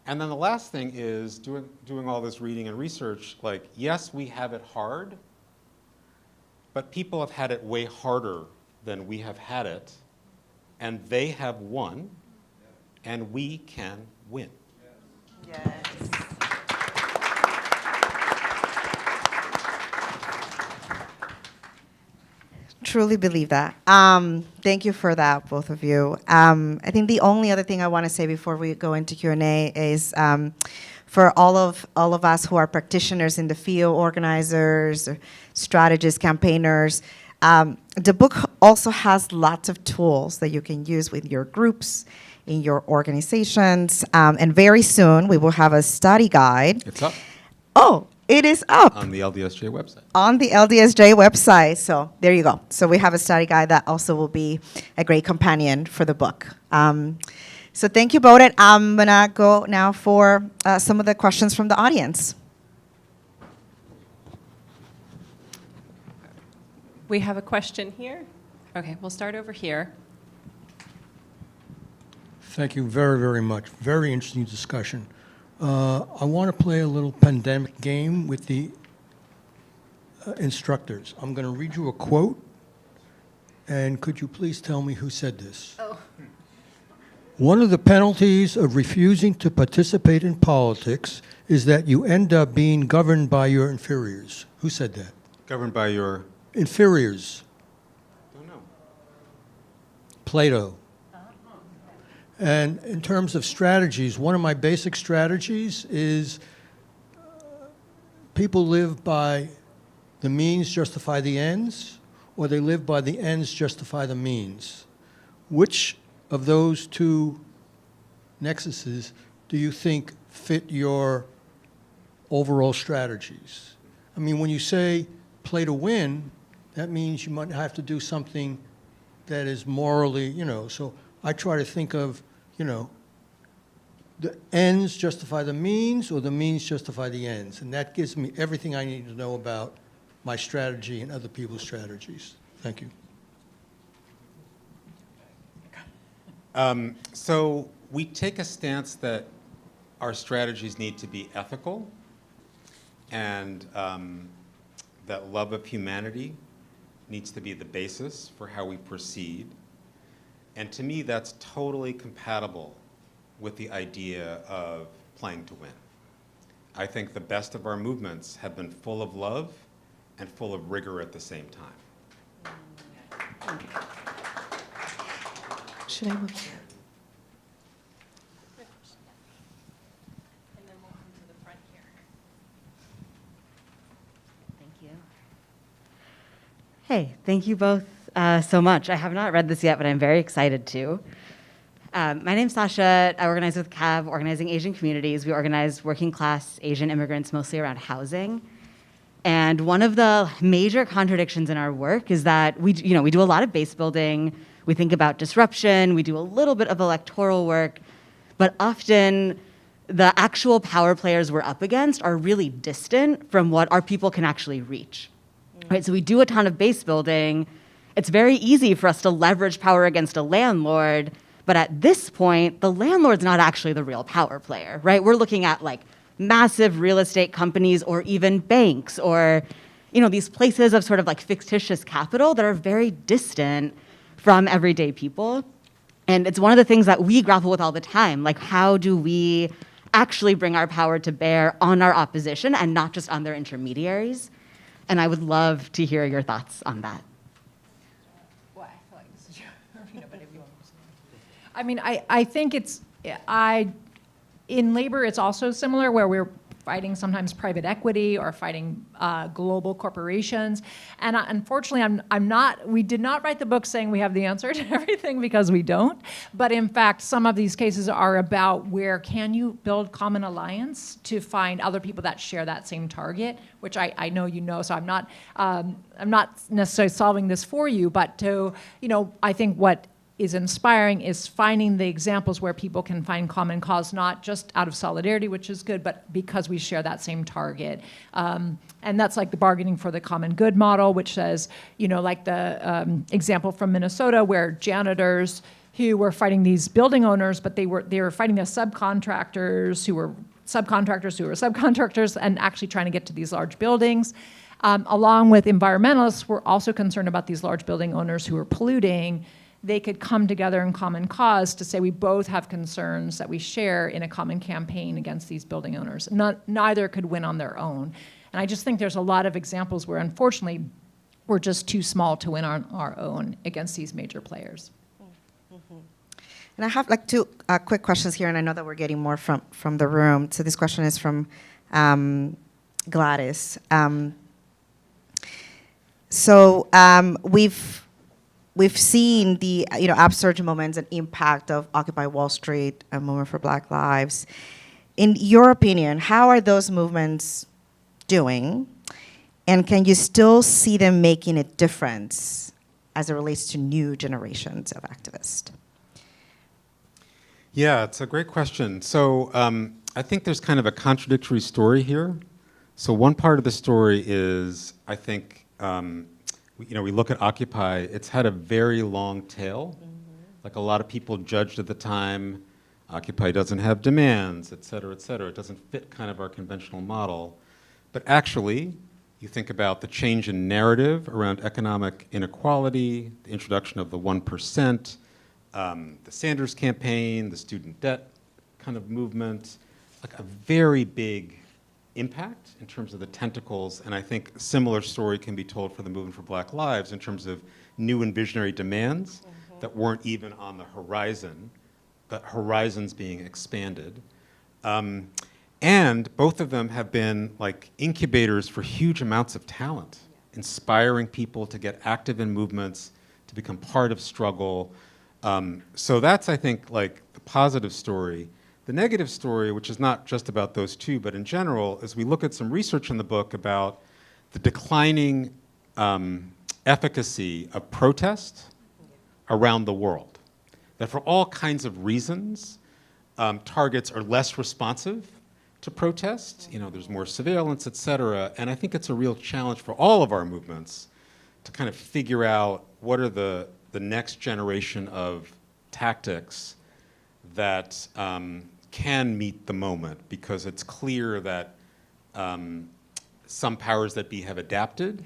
Speaker 4: And then the last thing is doing all this reading and research, like, yes, we have it hard, but people have had it way harder than we have had it, and they have won, and we can win.
Speaker 3: Yes. Truly believe that. Thank you for that, both of you. I think the only other thing I want to say before we go into Q&A is for all of us who are practitioners in the field, organizers, strategists, campaigners, the book also has lots of tools that you can use with your groups, in your organizations, and very soon we will have a study guide.
Speaker 4: It's up
Speaker 3: Oh, it is up
Speaker 4: on the LDSJ website.
Speaker 3: on the LDSJ website. So there you go. So we have a study guide that also will be a great companion for the book. So thank you both. And I'm going to go now for some of the questions from the audience.
Speaker 1: We have a question here. Okay, we'll start over here.
Speaker 6: Thank you very, very much. Very interesting discussion. I want to play a little pandemic game with the instructors. I'm going to read you a quote, and could you please tell me who said this? Oh. One of the penalties of refusing to participate in politics is that you end up being governed by your inferiors. Who said that?
Speaker 4: Governed by your...
Speaker 6: Inferiors.
Speaker 4: Don't know.
Speaker 6: Plato. And in terms of strategies, one of my basic strategies is people live by the means justify the ends, or they live by the ends justify the means. Which of those two nexuses do you think fit your overall strategies? I mean, when you say play to win, that means you might have to do something that is morally, so I try to think of, the ends justify the means or the means justify the ends. And that gives me everything I need to know about my strategy and other people's strategies. Thank you.
Speaker 4: So we take a stance that our strategies need to be ethical and that love of humanity needs to be the basis for how we proceed. And to me, that's totally compatible with the idea of playing to win. I think the best of our movements have been full of love and full of rigor at the same time.
Speaker 3: Should I move here?
Speaker 1: And then we'll come to the front here.
Speaker 7: Thank you. Hey, thank you both so much. I have not read this yet, but I'm very excited to. My name's Sasha. I organize with CAV, Organizing Asian Communities. We organize working class Asian immigrants mostly around housing. And one of the major contradictions in our work is that we do a lot of base building. We think about disruption, we do a little bit of electoral work, but often the actual power players we're up against are really distant from what our people can actually reach. Right? So we do a ton of base building. It's very easy for us to leverage power against a landlord, but at this point, the landlord's not actually the real power player, right? We're looking at like massive real estate companies or even banks or, you know, these places of sort of like fictitious capital that are very distant from everyday people. And it's one of the things that we grapple with all the time. Like, how do we actually bring our power to bear on our opposition and not just on their intermediaries? And I would love to hear your thoughts on that.
Speaker 5: Well, I feel like this is your arena, but if you want to. I mean, I think in labor, it's also similar where we're fighting sometimes private equity or fighting global corporations. And unfortunately, we did not write the book saying we have the answer to everything because we don't. But in fact, some of these cases are about where can you build common alliance to find other people that share that same target, which I know you know, so I'm not necessarily solving this for you, but I think what is inspiring is finding the examples where people can find common cause, not just out of solidarity, which is good, but because we share that same target. And that's like the bargaining for the common good model, which says, like the example from Minnesota where janitors who were fighting these building owners, but they were fighting the subcontractors who were subcontractors and actually trying to get to these large buildings. Along with environmentalists, we're also concerned about these large building owners who are polluting. They could come together in common cause to say we both have concerns that we share in a common campaign against these building owners. Neither could win on their own. And I just think there's a lot of examples where, unfortunately, we're just too small to win on our own against these major players.
Speaker 3: And I have like two quick questions here, and I know that we're getting more from the room. So this question is from Gladys. We've seen the upsurge moments and impact of Occupy Wall Street and Movement for Black Lives. In your opinion, how are those movements doing? And can you still see them making a difference as it relates to new generations of activists?
Speaker 4: Yeah, it's a great question. So I think there's kind of a contradictory story here. So one part of the story is, I think, we look at Occupy, it's had a very long tail. Mm-hmm. Like a lot of people judged at the time, Occupy doesn't have demands, et cetera, et cetera. It doesn't fit kind of our conventional model. But actually, you think about the change in narrative around economic inequality, the introduction of the 1%, the Sanders campaign, the student debt kind of movement, like a very big impact in terms of the tentacles, and I think a similar story can be told for the Movement for Black Lives in terms of new and visionary demands that weren't even on the horizon, but horizons being expanded. And both of them have been like incubators for huge amounts of talent, inspiring people to get active in movements, to become part of struggle. So that's, I think, like the positive story. The negative story, which is not just about those two, but in general, is we look at some research in the book about the declining efficacy of protest around the world. That for all kinds of reasons, targets are less responsive to protest. There's more surveillance, et cetera. And I think it's a real challenge for all of our movements to kind of figure out what are the next generation of tactics that can meet the moment, because it's clear that some powers that be have adapted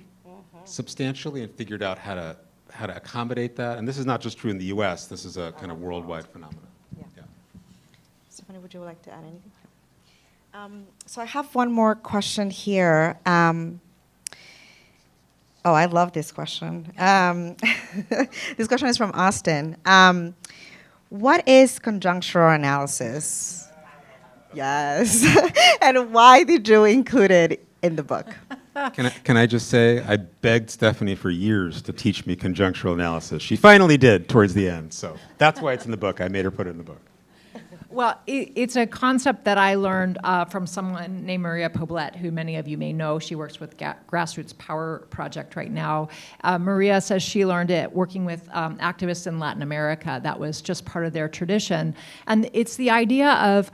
Speaker 4: substantially and figured out how to accommodate that. And this is not just true in the US, this is a kind of worldwide phenomenon. Yeah.
Speaker 3: Stephanie, would you like to add anything? So I have one more question here. I love this question. This question is from Austin. What is conjunctural analysis? Yes. And why did you include it in the book?
Speaker 4: Can I just say, I begged Stephanie for years to teach me conjunctural analysis. She finally did towards the end, so that's why it's in the book. I made her put it in the book.
Speaker 5: Well, it's a concept that I learned from someone named Maria Poblet, who many of you may know. She works with Grassroots Power Project right now. Maria says she learned it working with activists in Latin America. That was just part of their tradition. And it's the idea of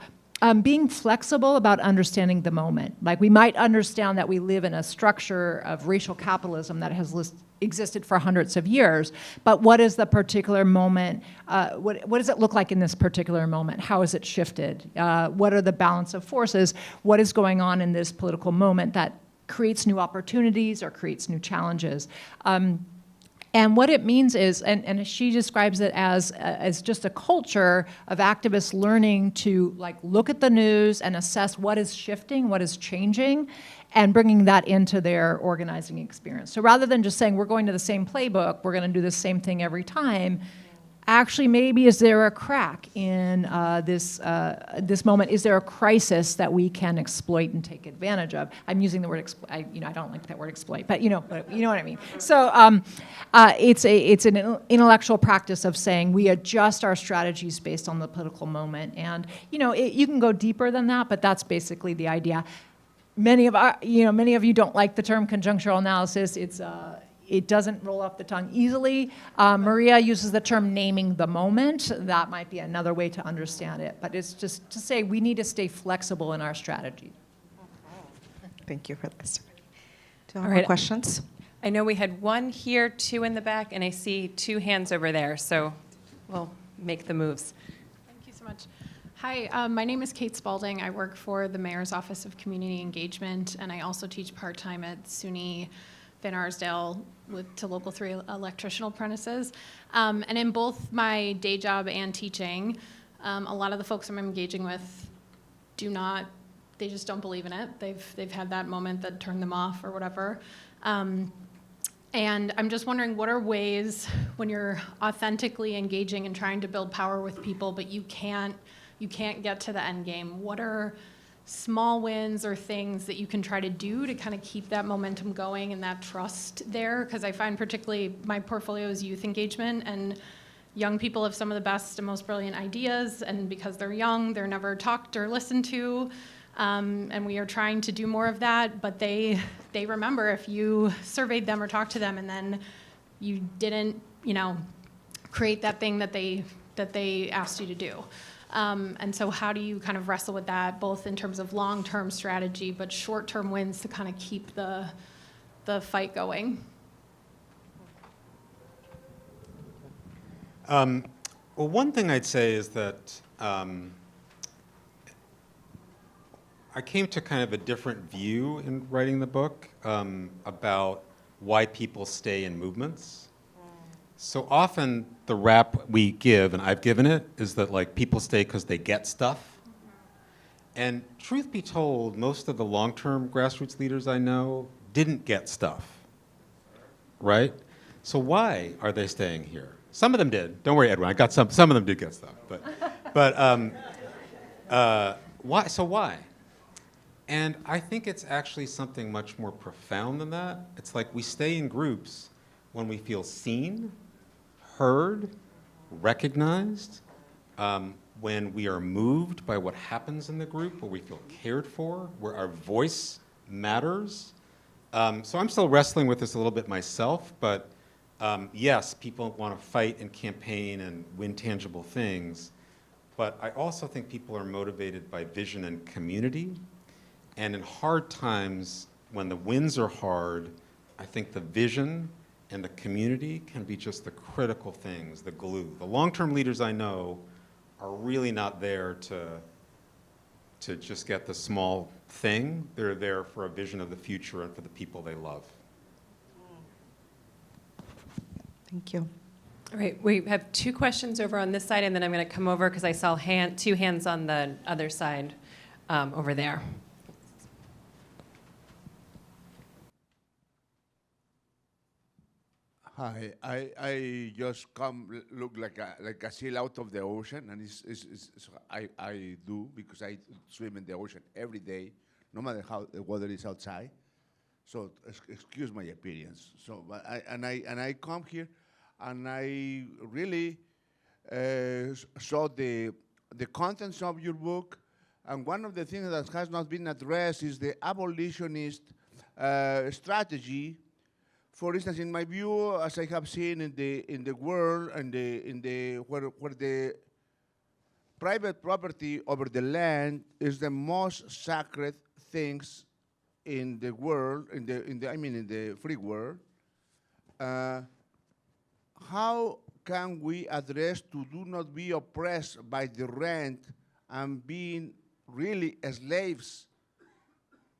Speaker 5: being flexible about understanding the moment. Like, we might understand that we live in a structure of racial capitalism that has existed for hundreds of years, but what is the particular moment, what does it look like in this particular moment? How has it shifted? What are the balance of forces? What is going on in this political moment that creates new opportunities or creates new challenges? And what it means is, and she describes it as just a culture of activists learning to like look at the news and assess what is shifting, what is changing, and bringing that into their organizing experience. So rather than just saying we're going to the same playbook, we're going to do the same thing every time, actually maybe is there a crack in this moment? Is there a crisis that we can exploit and take advantage of? I'm using the word I don't like that word exploit, but you know what I mean. So it's an intellectual practice of saying we adjust our strategies based on the political moment, and you can go deeper than that, but that's basically the idea. Many of you don't like the term conjunctural analysis. It doesn't roll off the tongue easily. Maria uses the term naming the moment. That might be another way to understand it. But it's just to say we need to stay flexible in our strategy.
Speaker 3: Thank you for this. Do you
Speaker 1: All
Speaker 3: have
Speaker 1: right.
Speaker 3: more questions?
Speaker 1: I know we had one here, two in the back, and I see two hands over there, so we'll make the moves.
Speaker 8: Thank you so much. Hi, my name is Kate Spalding. I work for the Mayor's Office of Community Engagement, and I also teach part-time at SUNY Van Arsdale to Local 3 electrician apprentices. And in both my day job and teaching, a lot of the folks I'm engaging with they just don't believe in it. They've had that moment that turned them off or whatever. And I'm just wondering, what are ways when you're authentically engaging and trying to build power with people, but you can't get to the end game? What are small wins or things that you can try to do to kind of keep that momentum going and that trust there? Because I find particularly my portfolio is youth engagement, and young people have some of the best and most brilliant ideas, and because they're young, they're never talked or listened to. And we are trying to do more of that, but they remember if you surveyed them or talked to them and then you didn't, create that thing that they asked you to do. And so how do you kind of wrestle with that, both in terms of long-term strategy, but short-term wins to kind of keep the fight going?
Speaker 4: Well, one thing I'd say is that I came to kind of a different view in writing the book about why people stay in movements. So often the rap we give, and I've given it, is that like people stay because they get stuff. And truth be told, most of the long-term grassroots leaders I know didn't get stuff, right? So why are they staying here? Some of them did. Don't worry, Edwin. I got some of them did get stuff, but why? So why? And I think it's actually something much more profound than that. It's like we stay in groups when we feel seen, heard, recognized, when we are moved by what happens in the group, where we feel cared for, where our voice matters. So I'm still wrestling with this a little bit myself, but yes, people want to fight and campaign and win tangible things, but I also think people are motivated by vision and community. And in hard times, when the wins are hard, I think the vision and the community can be just the critical things, the glue. The long-term leaders I know are really not there to just get the small thing. They're there for a vision of the future and for the people they love.
Speaker 3: Thank you.
Speaker 1: All right, we have two questions over on this side, and then I'm going to come over because I saw two hands on the other side over there.
Speaker 9: Hi, I just look like a seal out of the ocean, and I do because I swim in the ocean every day, no matter how the weather is outside. So excuse my appearance. So I come here, and I really saw the the contents of your book. And one of the things that has not been addressed is the abolitionist strategy. For instance, in my view, as I have seen in the world and where the private property over the land is the most sacred things in the world, in the free world. How can we address to do not be oppressed by the rent and being really slaves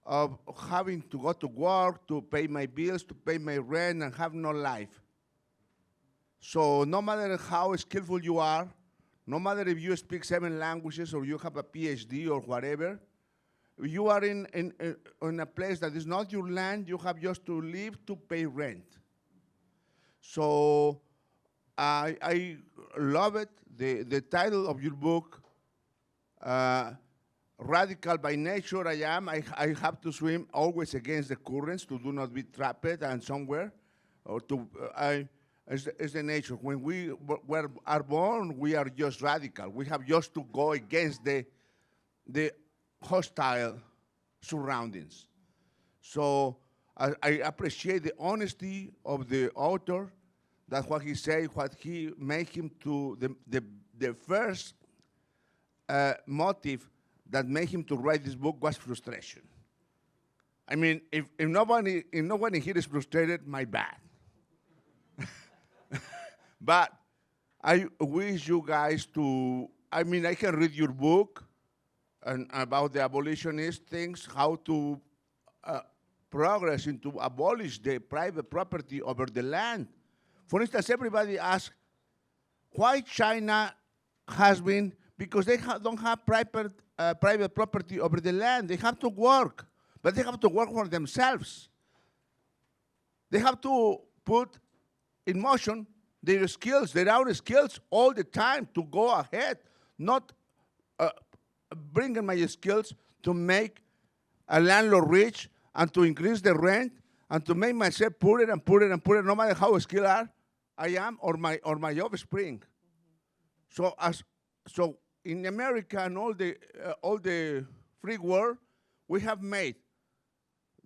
Speaker 9: of having to go to work, to pay my bills, to pay my rent, and have no life? So no matter how skillful you are, no matter if you speak 7 languages or you have a PhD or whatever, you are in a place that is not your land, you have just to live to pay rent. So I love it, the title of your book, Radical by nature I am. I have to swim always against the currents to do not be trapped and somewhere, or it's the nature. When we are born, we are just radical. We have just to go against the hostile surroundings. So I appreciate the honesty of the author, that what he said, what he made him to the first motive that made him to write this book was frustration. I mean, if nobody here is frustrated, my bad. But I wish you guys to, I can read your book and about the abolitionist things, how to progress into abolish the private property over the land. For instance, everybody asks why China has been, because they don't have private property over the land. They have to work, but they have to work for themselves. They have to put in motion their skills, their own skills all the time to go ahead, not bringing my skills to make a landlord rich and to increase the rent and to make myself poorer and poorer and poorer, no matter how skilled I am or my offspring. So in America and all the free world, we have made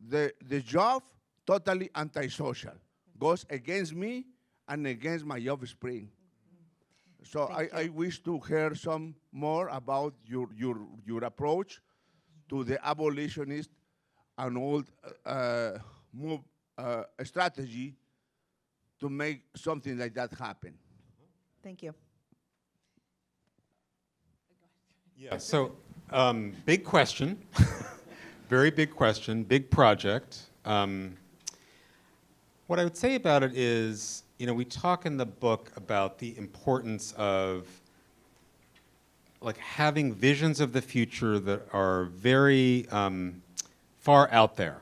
Speaker 9: the job totally antisocial, goes against me and against my offspring. So I wish to hear some more about your approach to the abolitionist and old strategy to make something like that happen.
Speaker 3: Thank you.
Speaker 4: Yeah, so big question, very big question, big project. What I would say about it is, we talk in the book about the importance of having visions of the future that are very far out there,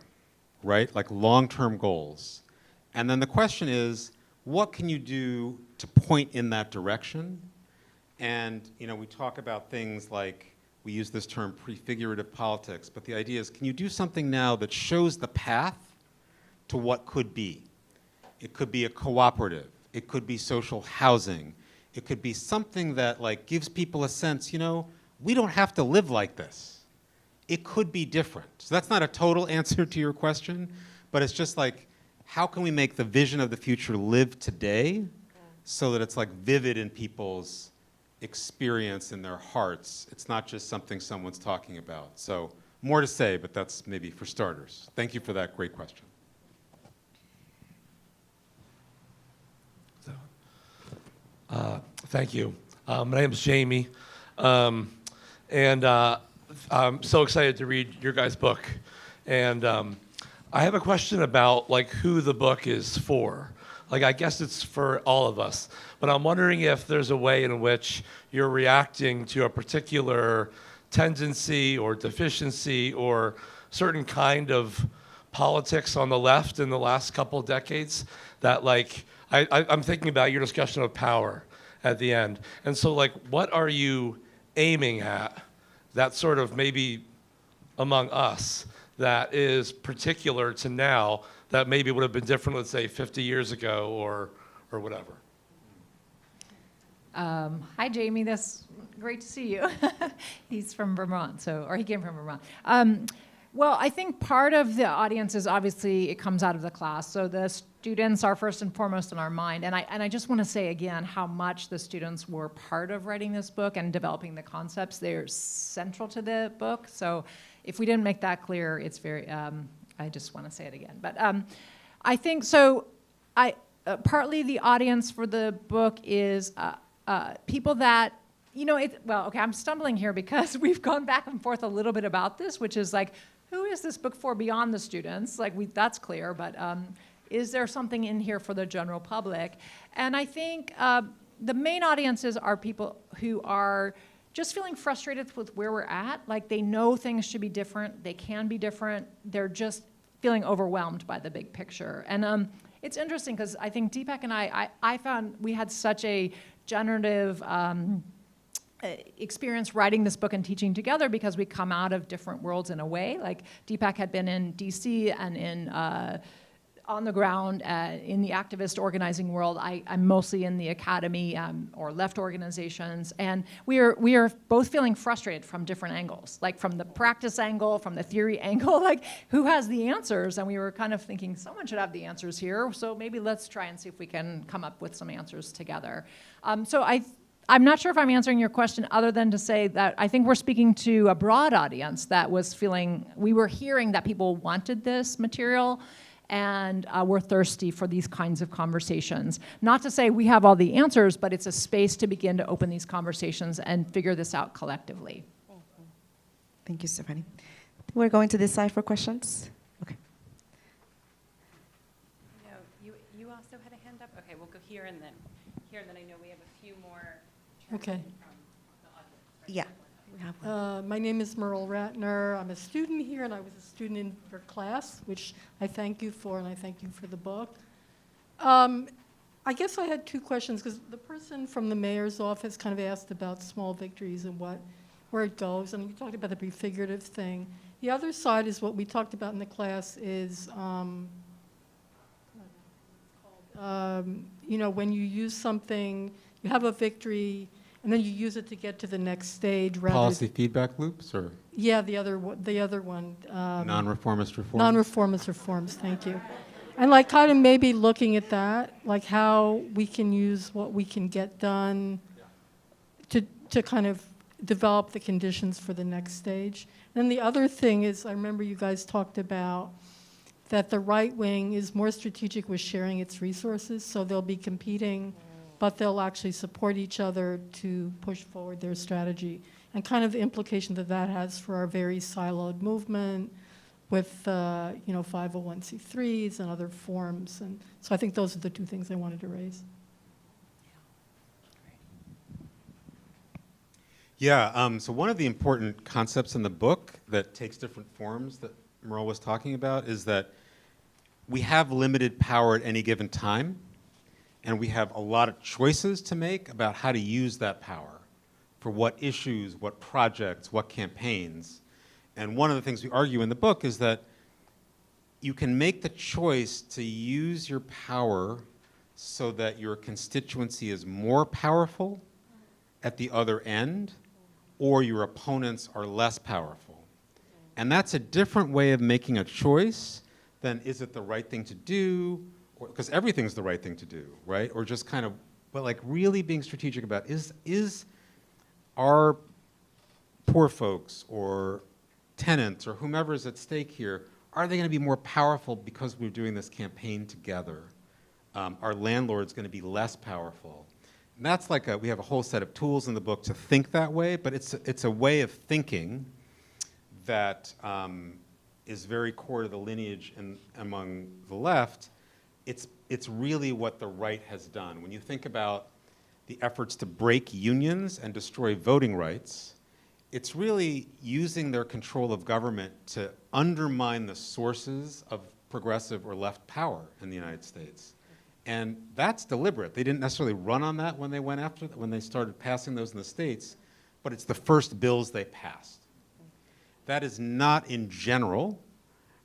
Speaker 4: right? Like long-term goals. And then the question is, what can you do to point in that direction? And we talk about things like, we use this term prefigurative politics, but the idea is, can you do something now that shows the path to what could be? It could be a cooperative. It could be social housing. It could be something that gives people a sense, we don't have to live like this. It could be different. So that's not a total answer to your question, but it's just how can we make the vision of the future live today so that it's vivid in people's experience in their hearts. It's not just something someone's talking about. So more to say, but that's maybe for starters. Thank you for that great question.
Speaker 10: Thank you. My name is Jamie, and I'm so excited to read your guys' book. And I have a question about who the book is for. I guess it's for all of us, but I'm wondering if there's a way in which you're reacting to a particular tendency or deficiency or certain kind of politics on the left in the last couple of decades that I'm thinking about your discussion of power at the end. And so what are you aiming at that sort of maybe among us that is particular to now that maybe would have been different, let's say 50 years ago or whatever?
Speaker 5: Hi, Jamie. That's great to see you. He's from Vermont, or he came from Vermont. Well, I think part of the audience is obviously it comes out of the class. So the students are first and foremost in our mind. And I just want to say again how much the students were part of writing this book and developing the concepts. They're central to the book. So if we didn't make that clear, it's very, I just want to say it again. But I think, so partly the audience for the book is people that, well, okay, I'm stumbling here because we've gone back and forth a little bit about this, which is like, who is this book for beyond the students? Like, that's clear, but is there something in here for the general public? And I think the main audiences are people who are just feeling frustrated with where we're at. Like, they know things should be different, they can be different, they're just feeling overwhelmed by the big picture. And it's interesting because I think Deepak and I found we had such a generative experience writing this book and teaching together because we come out of different worlds in a way. Like Deepak had been in DC and in on the ground in the activist organizing world. I'm mostly in the academy or left organizations, and we are both feeling frustrated from different angles, like from the practice angle, from the theory angle, like who has the answers? And we were kind of thinking someone should have the answers here, so maybe let's try and see if we can come up with some answers together. So I'm not sure if I'm answering your question other than to say that I think we're speaking to a broad audience that was feeling, we were hearing that people wanted this material and we're thirsty for these kinds of conversations. Not to say we have all the answers, but it's a space to begin to open these conversations and figure this out collectively.
Speaker 3: Thank you, Stephanie. We're going to this side for questions. Okay.
Speaker 1: No, you also had a hand up? Okay, we'll go here and then here, and then I know we have a few more.
Speaker 11: Okay.
Speaker 3: Yeah. We have one.
Speaker 11: My name is Merle Ratner. I'm a student here, and I was a student in your class, which I thank you for, and I thank you for the book. I guess I had two questions, because the person from the mayor's office kind of asked about small victories and where it goes, and you talked about the prefigurative thing. The other side is what we talked about in the class is, when you use something, you have a victory, and then you use it to get to the next stage.
Speaker 4: Policy feedback loops, or
Speaker 11: Yeah, the other one.
Speaker 4: non-reformist reforms?
Speaker 11: Non-reformist reforms, thank you. And like kind of maybe looking at that, like how we can use what we can get done to kind of develop the conditions for the next stage. And the other thing is, I remember you guys talked about that the right wing is more strategic with sharing its resources, so they'll be competing, but they'll actually support each other to push forward their strategy. And kind of the implication that that has for our very siloed movement with 501c3s and other forms. And so I think those are the two things I wanted to raise.
Speaker 4: Yeah, so one of the important concepts in the book that takes different forms that Merle was talking about is that we have limited power at any given time, and we have a lot of choices to make about how to use that power for what issues, what projects, what campaigns. And one of the things we argue in the book is that you can make the choice to use your power so that your constituency is more powerful at the other end, or your opponents are less powerful. And that's a different way of making a choice than is it the right thing to do, because everything's the right thing to do, right? Or just kind of, but like really being strategic about is our poor folks or tenants or whomever is at stake here, are they going to be more powerful because we're doing this campaign together? Are landlords going to be less powerful? And that's like we have a whole set of tools in the book to think that way, but it's a way of thinking that is very core to the lineage among the left. It's really what the right has done. When you think about the efforts to break unions and destroy voting rights, it's really using their control of government to undermine the sources of progressive or left power in the United States. And that's deliberate. They didn't necessarily run on that when they started passing those in the states, but it's the first bills they passed. That is not in general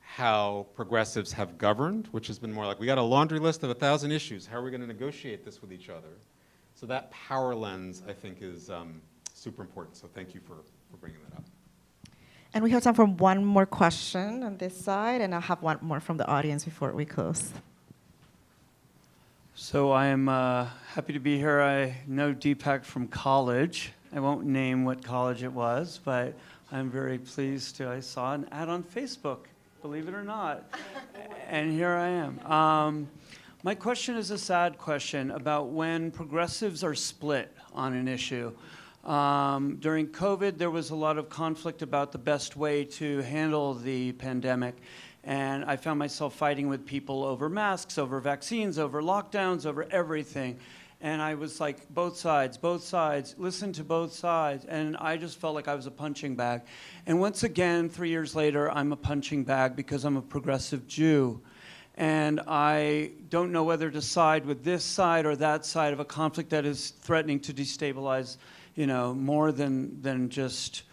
Speaker 4: how progressives have governed, which has been more like, we got a laundry list of 1,000 issues. How are we going to negotiate this with each other? So that power lens, I think, is super important. So thank you for bringing that up.
Speaker 3: And we have time for one more question on this side, and I'll have one more from the audience before we close.
Speaker 12: So I am happy to be here. I know Deepak from college. I won't name what college it was, but I'm very pleased to. I saw an ad on Facebook, believe it or not, and here I am. My question is a sad question about when progressives are split on an issue. During COVID, there was a lot of conflict about the best way to handle the pandemic. And I found myself fighting with people over masks, over vaccines, over lockdowns, over everything. And I was like, both sides, listen to both sides. And I just felt like I was a punching bag. And once again, 3 years later, I'm a punching bag because I'm a progressive Jew. And I don't know whether to side with this side or that side of a conflict that is threatening to destabilize, more than just,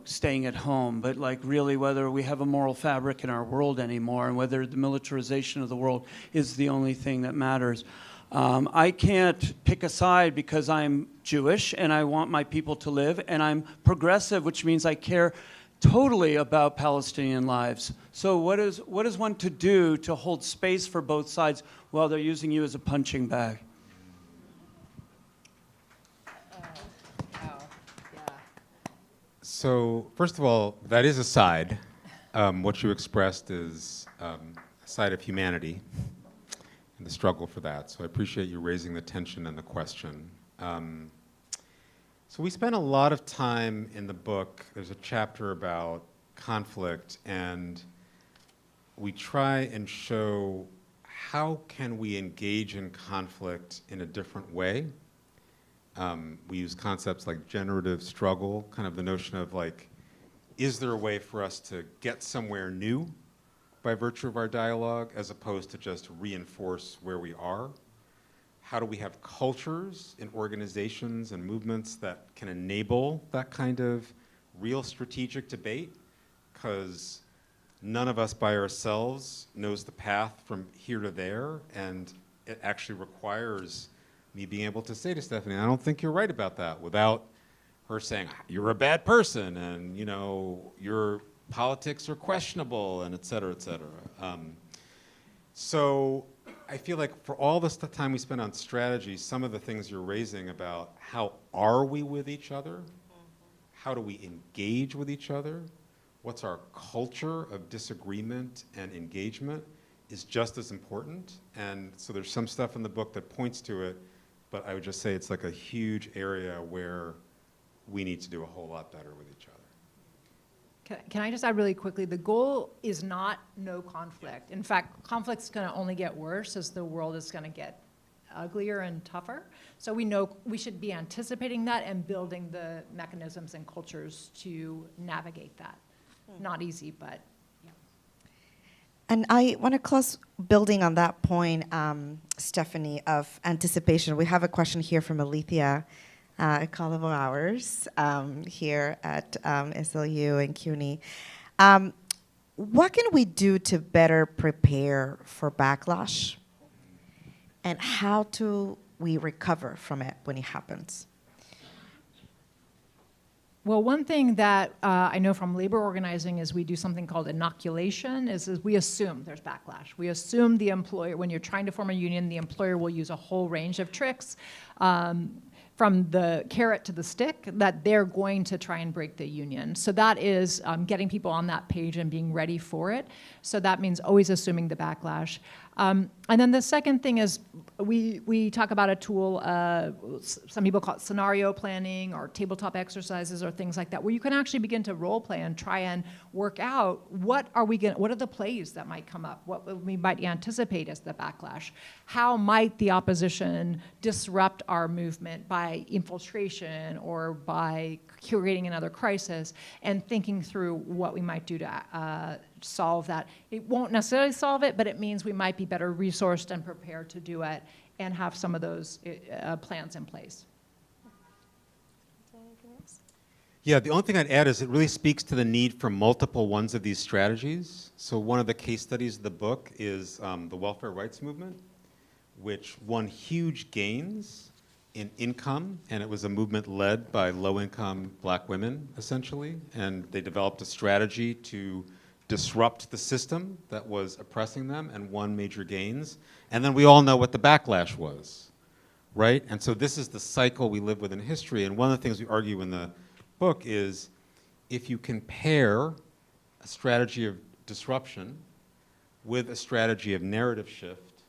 Speaker 12: staying at home, but like really whether we have a moral fabric in our world anymore and whether the militarization of the world is the only thing that matters. I can't pick a side because I'm Jewish and I want my people to live, and I'm progressive, which means I care totally about Palestinian lives. So what is one to do to hold space for both sides while they're using you as a punching bag?
Speaker 4: So first of all, that is a side. What you expressed is a side of humanity and the struggle for that. So I appreciate you raising the tension and the question. So we spent a lot of time in the book. There's a chapter about conflict, and we try and show how can we engage in conflict in a different way. We use concepts like generative struggle, kind of the notion of like, is there a way for us to get somewhere new by virtue of our dialogue as opposed to just reinforce where we are? How do we have cultures in organizations and movements that can enable that kind of real strategic debate? Because none of us by ourselves knows the path from here to there, and it actually requires me being able to say to Stephanie, I don't think you're right about that, without her saying, you're a bad person, and your politics are questionable, and et cetera, et cetera. So I feel like for all this time we spent on strategy, some of the things you're raising about how are we with each other, how do we engage with each other, what's our culture of disagreement and engagement is just as important. And so there's some stuff in the book that points to it, but I would just say it's like a huge area where we need to do a whole lot better with each other.
Speaker 5: Can I just add really quickly, the goal is not no conflict. In fact, conflict's going to only get worse as the world is going to get uglier and tougher. So we know we should be anticipating that and building the mechanisms and cultures to navigate that. Not easy, but yeah.
Speaker 3: And I want to close building on that point, Stephanie, of anticipation. We have a question here from Alethea, a colleague of ours here at SLU and CUNY. What can we do to better prepare for backlash? And how do we recover from it when it happens?
Speaker 5: Well, one thing that I know from labor organizing is we do something called inoculation, is we assume there's backlash. We assume the employer, when you're trying to form a union, the employer will use a whole range of tricks, from the carrot to the stick, that they're going to try and break the union. So that is getting people on that page and being ready for it. So that means always assuming the backlash. And then the second thing is we talk about a tool, some people call it scenario planning or tabletop exercises or things like that, where you can actually begin to role play and try and work out what are the plays that might come up, what we might anticipate as the backlash. How might the opposition disrupt our movement by infiltration or by curating another crisis, and thinking through what we might do to solve that. It won't necessarily solve it, but it means we might be better resourced and prepared to do it and have some of those plans in place.
Speaker 4: Yeah, the only thing I'd add is it really speaks to the need for multiple ones of these strategies. So one of the case studies of the book is the welfare rights movement, which won huge gains in income, and it was a movement led by low-income black women, essentially, and they developed a strategy to disrupt the system that was oppressing them and won major gains. And then we all know what the backlash was, right? And so this is the cycle we live with in history, and one of the things we argue in the book is if you can pair a strategy of disruption with a strategy of narrative shift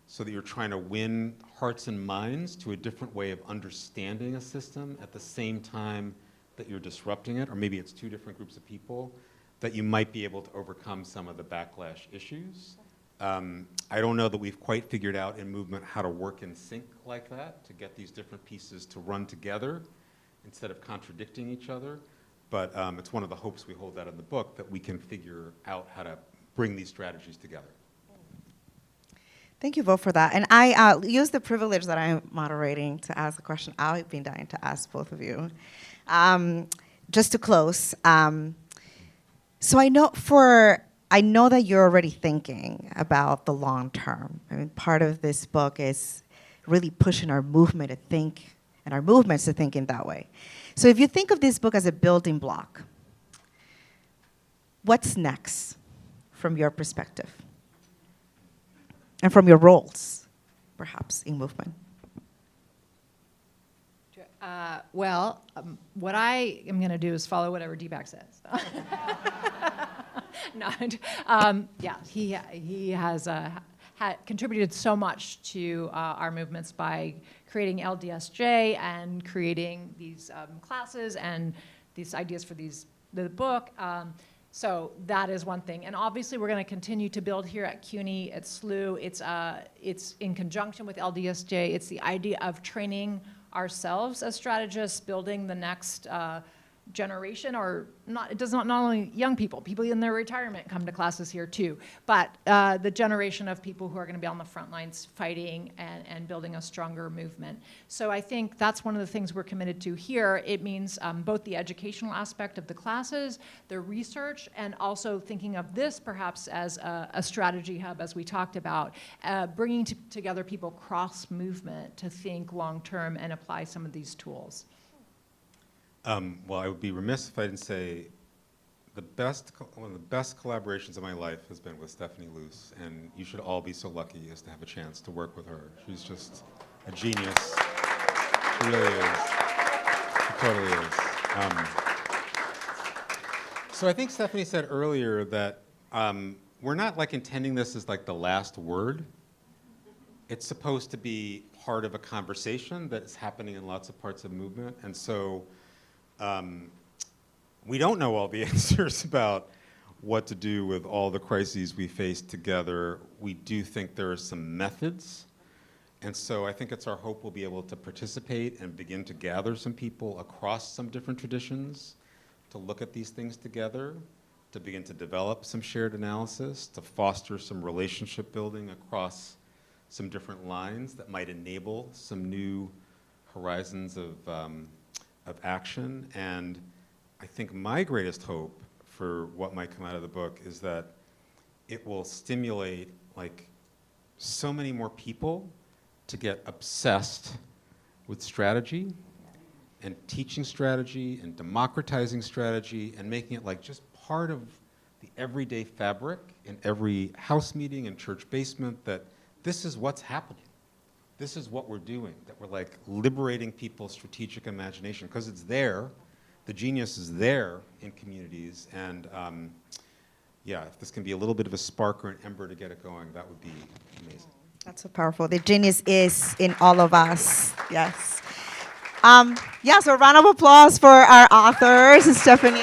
Speaker 4: so that you're trying to win hearts and minds to a different way of understanding a system at the same time that you're disrupting it, or maybe it's two different groups of people, that you might be able to overcome some of the backlash issues. I don't know that we've quite figured out in movement how to work in sync like that, to get these different pieces to run together instead of contradicting each other. But it's one of the hopes we hold out in the book, that we can figure out how to bring these strategies together.
Speaker 3: Thank you both for that. And I use the privilege that I'm moderating to ask a question I've been dying to ask both of you. Just to close, so I know that you're already thinking about the long term. I mean, part of this book is really pushing our movement to think, and our movements to think in that way. So if you think of this book as a building block, what's next from your perspective? And from your roles, perhaps, in movement?
Speaker 5: What I am going to do is follow whatever Deepak says. No, he has contributed so much to our movements by creating LDSJ and creating these classes and these ideas for the book. So that is one thing. And obviously we're going to continue to build here at CUNY, at SLU. It's in conjunction with LDSJ. It's the idea of training ourselves as strategists, building the next generation, or not, it does not only young people in their retirement come to classes here too, but the generation of people who are going to be on the front lines fighting and building a stronger movement. So I think that's one of the things we're committed to here. It means both the educational aspect of the classes, the research, and also thinking of this perhaps as a strategy hub, as we talked about, bringing together people cross-movement to think long-term and apply some of these tools.
Speaker 4: Well, I would be remiss if I didn't say one of the best collaborations of my life has been with Stephanie Luce, and you should all be so lucky as to have a chance to work with her. She's just a genius. She really is. She totally is. So I think Stephanie said earlier that we're not like intending this as like the last word. It's supposed to be part of a conversation that is happening in lots of parts of movement, and so we don't know all the answers about what to do with all the crises we face together. We do think there are some methods, and so I think it's our hope we'll be able to participate and begin to gather some people across some different traditions to look at these things together, to begin to develop some shared analysis, to foster some relationship building across some different lines that might enable some new horizons of action. And I think my greatest hope for what might come out of the book is that it will stimulate like so many more people to get obsessed with strategy and teaching strategy and democratizing strategy and making it like just part of the everyday fabric in every house meeting and church basement, that this is what's happening. This is what we're doing, that we're like liberating people's strategic imagination, because it's there, the genius is there in communities, and yeah, if this can be a little bit of a spark or an ember to get it going, that would be amazing.
Speaker 3: That's so powerful. The genius is in all of us, yes. So a round of applause for our authors, Stephanie